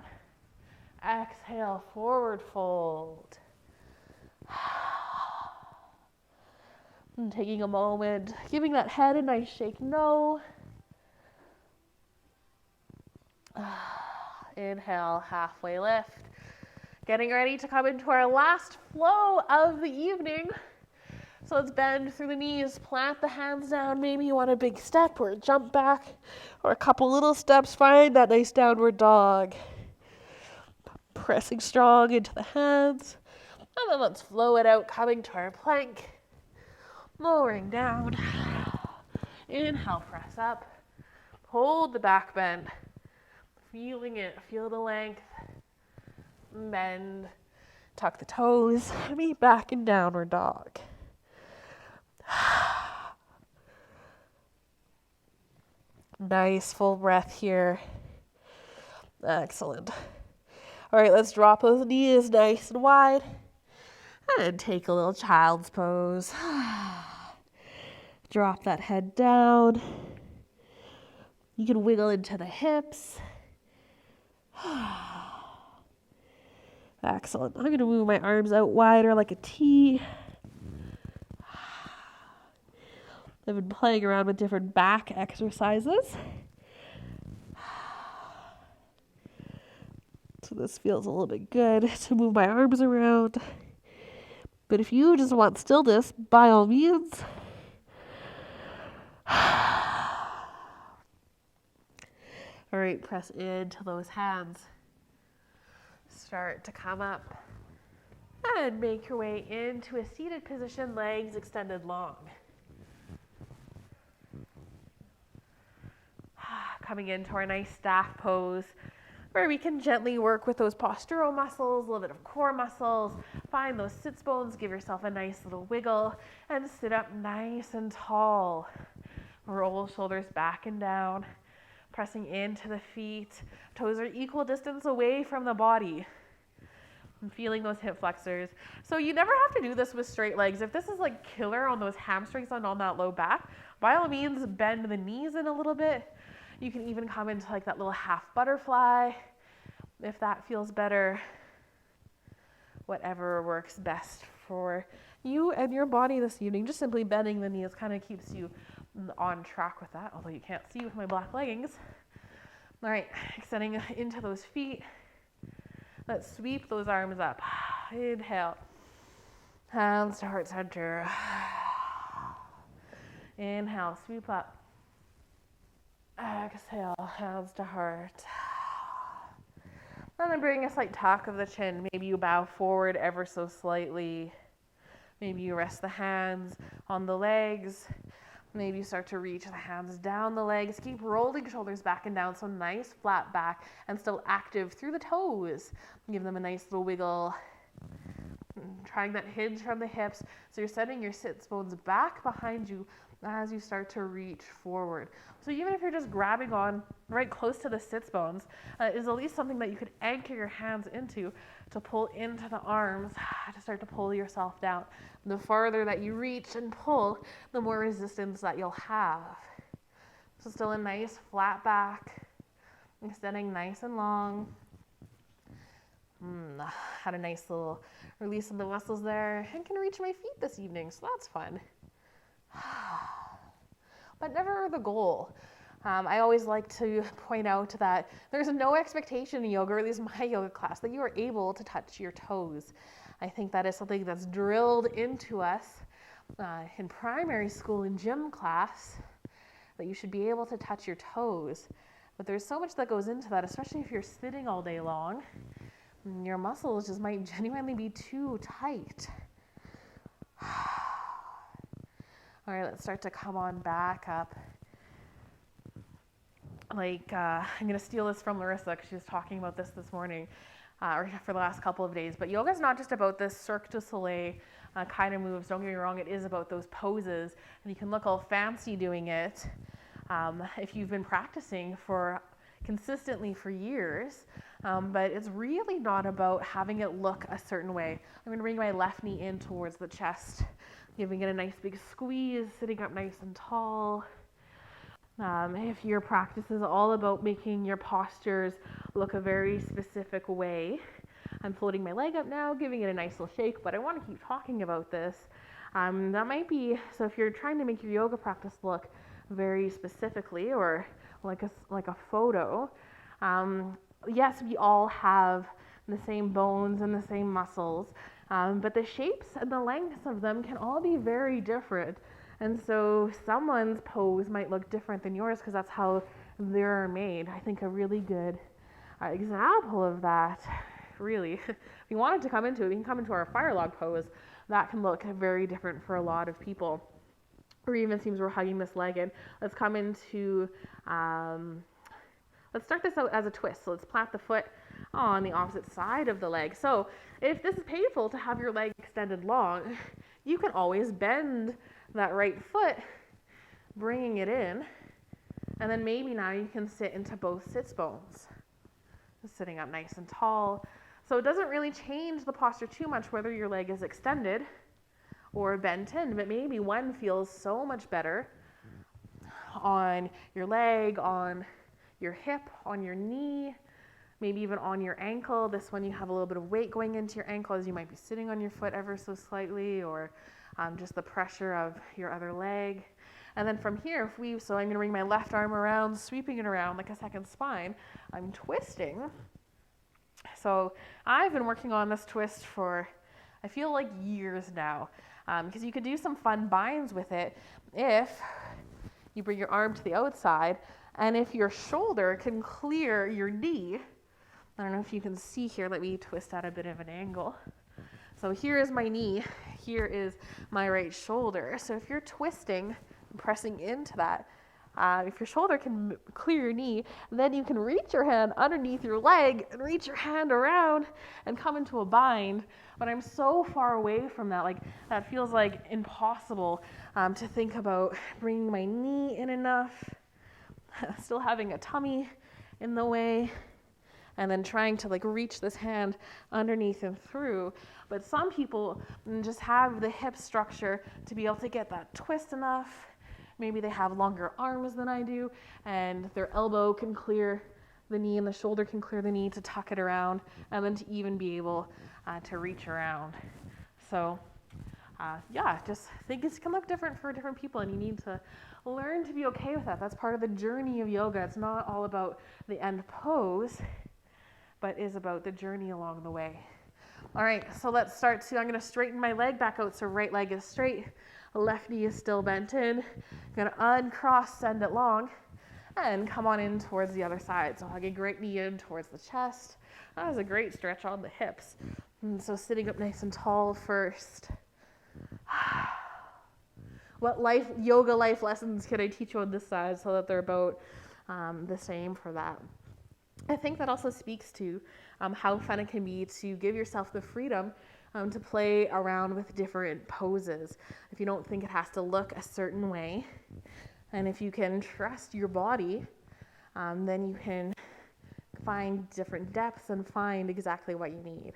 Exhale, forward fold. And taking a moment, giving that head a nice shake no. Inhale, halfway lift. Getting ready to come into our last flow of the evening. So let's bend through the knees, plant the hands down. Maybe you want a big step or a jump back or a couple little steps. Find that nice downward dog. Pressing strong into the hands. And then let's flow it out, coming to our plank. Lowering down. Inhale, press up. Hold the back bend. Feeling it, feel the length. Bend. Tuck the toes. Meet back in downward dog. Nice full breath here. Excellent. All right, let's drop those knees nice and wide and take a little child's pose. Drop that head down. You can wiggle into the hips. Excellent. I'm going to move my arms out wider like a T. I've been playing around with different back exercises. So this feels a little bit good to move my arms around. But if you just want stillness, by all means. All right, press into those hands. Start to come up and make your way into a seated position, legs extended long. coming into our nice staff pose, where we can gently work with those postural muscles, a little bit of core muscles, find those sits bones, give yourself a nice little wiggle, and sit up nice and tall. Roll shoulders back and down, pressing into the feet. Toes are equal distance away from the body. And feeling those hip flexors. So you never have to do this with straight legs. If this is like killer on those hamstrings and on that low back, by all means bend the knees in a little bit. You can even come into like that little half butterfly if that feels better. Whatever works best for you and your body this evening. Just simply bending the knees kind of keeps you on track with that, although you can't see with my black leggings. All right, extending into those feet. Let's sweep those arms up. Inhale. Hands to heart center. Inhale, sweep up. Exhale, hands to heart. And then bring a slight tuck of the chin. Maybe you bow forward ever so slightly. Maybe you rest the hands on the legs. Maybe you start to reach the hands down the legs. Keep rolling shoulders back and down. So nice flat back and still active through the toes. Give them a nice little wiggle. Trying that hinge from the hips. So you're setting your sits bones back behind you as you start to reach forward. So even if you're just grabbing on right close to the sits bones, is at least something that you could anchor your hands into to pull into the arms to start to pull yourself down. The farther that you reach and pull, the more resistance that you'll have. So still a nice flat back, extending nice and long. Had a nice little release of the muscles there and can reach my feet this evening, so that's fun. But never the goal. I always like to point out that there's no expectation in yoga, or at least my yoga class, that you are able to touch your toes. I think that is something that's drilled into us in primary school in gym class, that you should be able to touch your toes. But there's so much that goes into that, especially if you're sitting all day long. Your muscles just might genuinely be too tight. All right, let's start to come on back up. I'm going to steal this from Larissa because she was talking about this morning, or for the last couple of days. But yoga is not just about this Cirque du Soleil kind of moves. Don't get me wrong, it is about those poses. And you can look all fancy doing it if you've been practicing consistently for years. But it's really not about having it look a certain way. I'm going to bring my left knee in towards the chest, giving it a nice big squeeze, sitting up nice and tall. If your practice is all about making your postures look a very specific way, I'm floating my leg up now, giving it a nice little shake, but I want to keep talking about this. That might be, so if you're trying to make your yoga practice look very specifically or like a photo, yes, we all have the same bones and the same muscles, but the shapes and the lengths of them can all be very different. And so someone's pose might look different than yours because that's how they're made. I think a really good example of that, really, if you wanted to come into it, we can come into our fire log pose. That can look very different for a lot of people. Or even seems we're hugging this leg in. Let's come into, let's start this out as a twist. So let's plant the foot on the opposite side of the leg. So if this is painful to have your leg extended long, you can always bend that right foot, bringing it in, and then maybe now you can sit into both sits bones, just sitting up nice and tall. So it doesn't really change the posture too much whether your leg is extended or bent in, but maybe one feels so much better on your leg, on your hip, on your knee, maybe even on your ankle. This one you have a little bit of weight going into your ankle as you might be sitting on your foot ever so slightly, or just the pressure of your other leg. And then from here, so I'm going to bring my left arm around, sweeping it around like a second spine. I'm twisting. So I've been working on this twist for, I feel like years now, because you could do some fun binds with it if you bring your arm to the outside, and if your shoulder can clear your knee. I don't know if you can see here. Let me twist at a bit of an angle. So here is my knee, here is my right shoulder. So if you're twisting and pressing into that, If your shoulder can clear your knee, then you can reach your hand underneath your leg and reach your hand around and come into a bind. But I'm so far away from that. Like, that feels like impossible to think about bringing my knee in enough, still having a tummy in the way, and then trying to like reach this hand underneath and through. But some people just have the hip structure to be able to get that twist enough. Maybe they have longer arms than I do, and their elbow can clear the knee and the shoulder can clear the knee to tuck it around, and then to even be able to reach around. So just things can look different for different people, and you need to learn to be okay with that. That's part of the journey of yoga. It's not all about the end pose, but is about the journey along the way. All right, so let's start I'm going to straighten my leg back out so right leg is straight. Left knee is still bent in. I'm going to uncross, send it long, and come on in towards the other side. So hug a great knee in towards the chest. That was a great stretch on the hips. And so sitting up nice and tall first. What yoga life lessons can I teach you on this side so that they're about the same for that? I think that also speaks to how fun it can be to give yourself the freedom to play around with different poses. If you don't think it has to look a certain way, and if you can trust your body, then you can find different depths and find exactly what you need.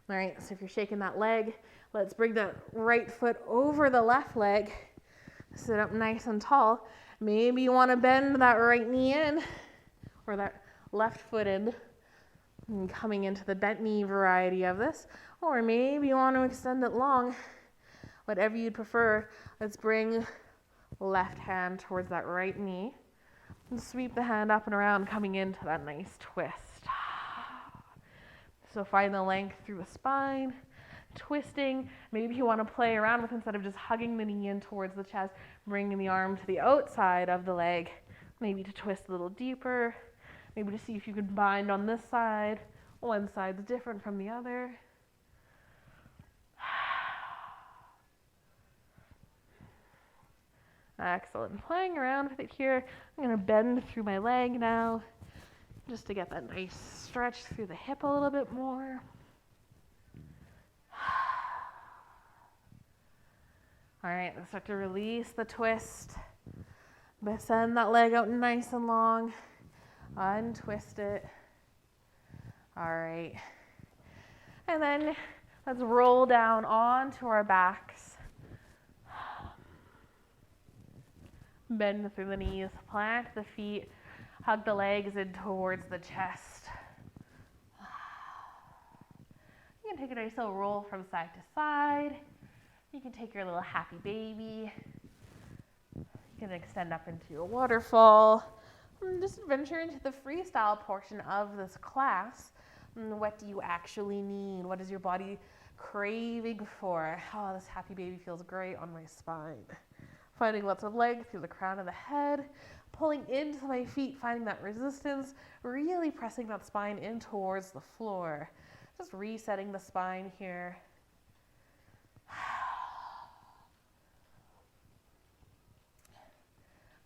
All right, so if you're shaking that leg, let's bring that right foot over the left leg. Sit up nice and tall. Maybe you want to bend that right knee in, or that left foot in, and coming into the bent knee variety of this. Or maybe you want to extend it long, whatever you'd prefer. Let's bring left hand towards that right knee and sweep the hand up and around, coming into that nice twist. So find the length through the spine, twisting. Maybe you want to play around with, instead of just hugging the knee in towards the chest, bringing the arm to the outside of the leg, maybe to twist a little deeper, maybe to see if you can bind on this side. One side's different from the other. Excellent. Playing around with it here. I'm going to bend through my leg now, just to get that nice stretch through the hip a little bit more. All right, let's start to release the twist. But send that leg out nice and long. Untwist it. All right. And then let's roll down onto our backs. Bend through the knees, plant the feet, hug the legs in towards the chest. You can take a nice little roll from side to side. You can take your little happy baby. You can extend up into your waterfall. And just venture into the freestyle portion of this class. What do you actually need? What is your body craving for? Oh, this happy baby feels great on my spine. Finding lots of leg through the crown of the head, pulling into my feet, finding that resistance, really pressing that spine in towards the floor. Just resetting the spine here.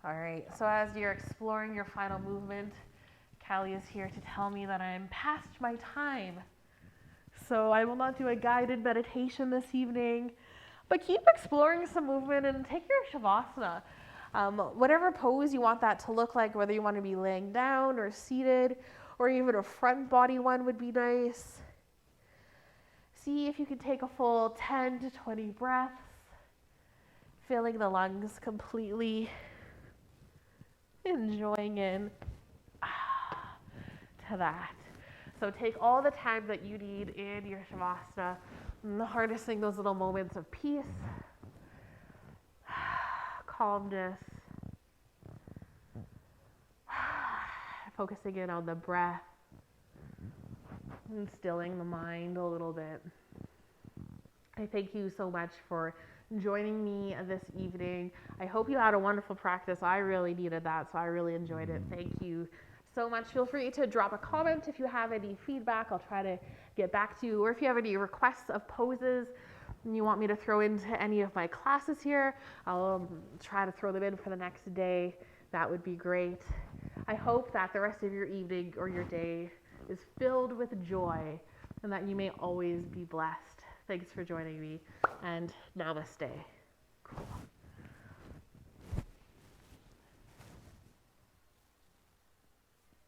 All right, so as you're exploring your final movement, Callie is here to tell me that I'm past my time. So I will not do a guided meditation this evening, but keep exploring some movement and take your Shavasana. Whatever pose you want that to look like, whether you want to be laying down or seated, or even a front body one would be nice. See if you can take a full 10 to 20 breaths, filling the lungs completely, enjoying in to that. So take all the time that you need in your Shavasana, harnessing those little moments of peace, calmness, focusing in on the breath, and stilling the mind a little bit. I thank you so much for joining me this evening. I hope you had a wonderful practice. I really needed that, so I really enjoyed it. Thank you so much. Feel free to drop a comment if you have any feedback. I'll try to get back to you. Or if you have any requests of poses and you want me to throw into any of my classes here, I'll try to throw them in for the next day that would be great. I hope that the rest of your evening or your day is filled with joy and that you may always be blessed. Thanks for joining me, and namaste.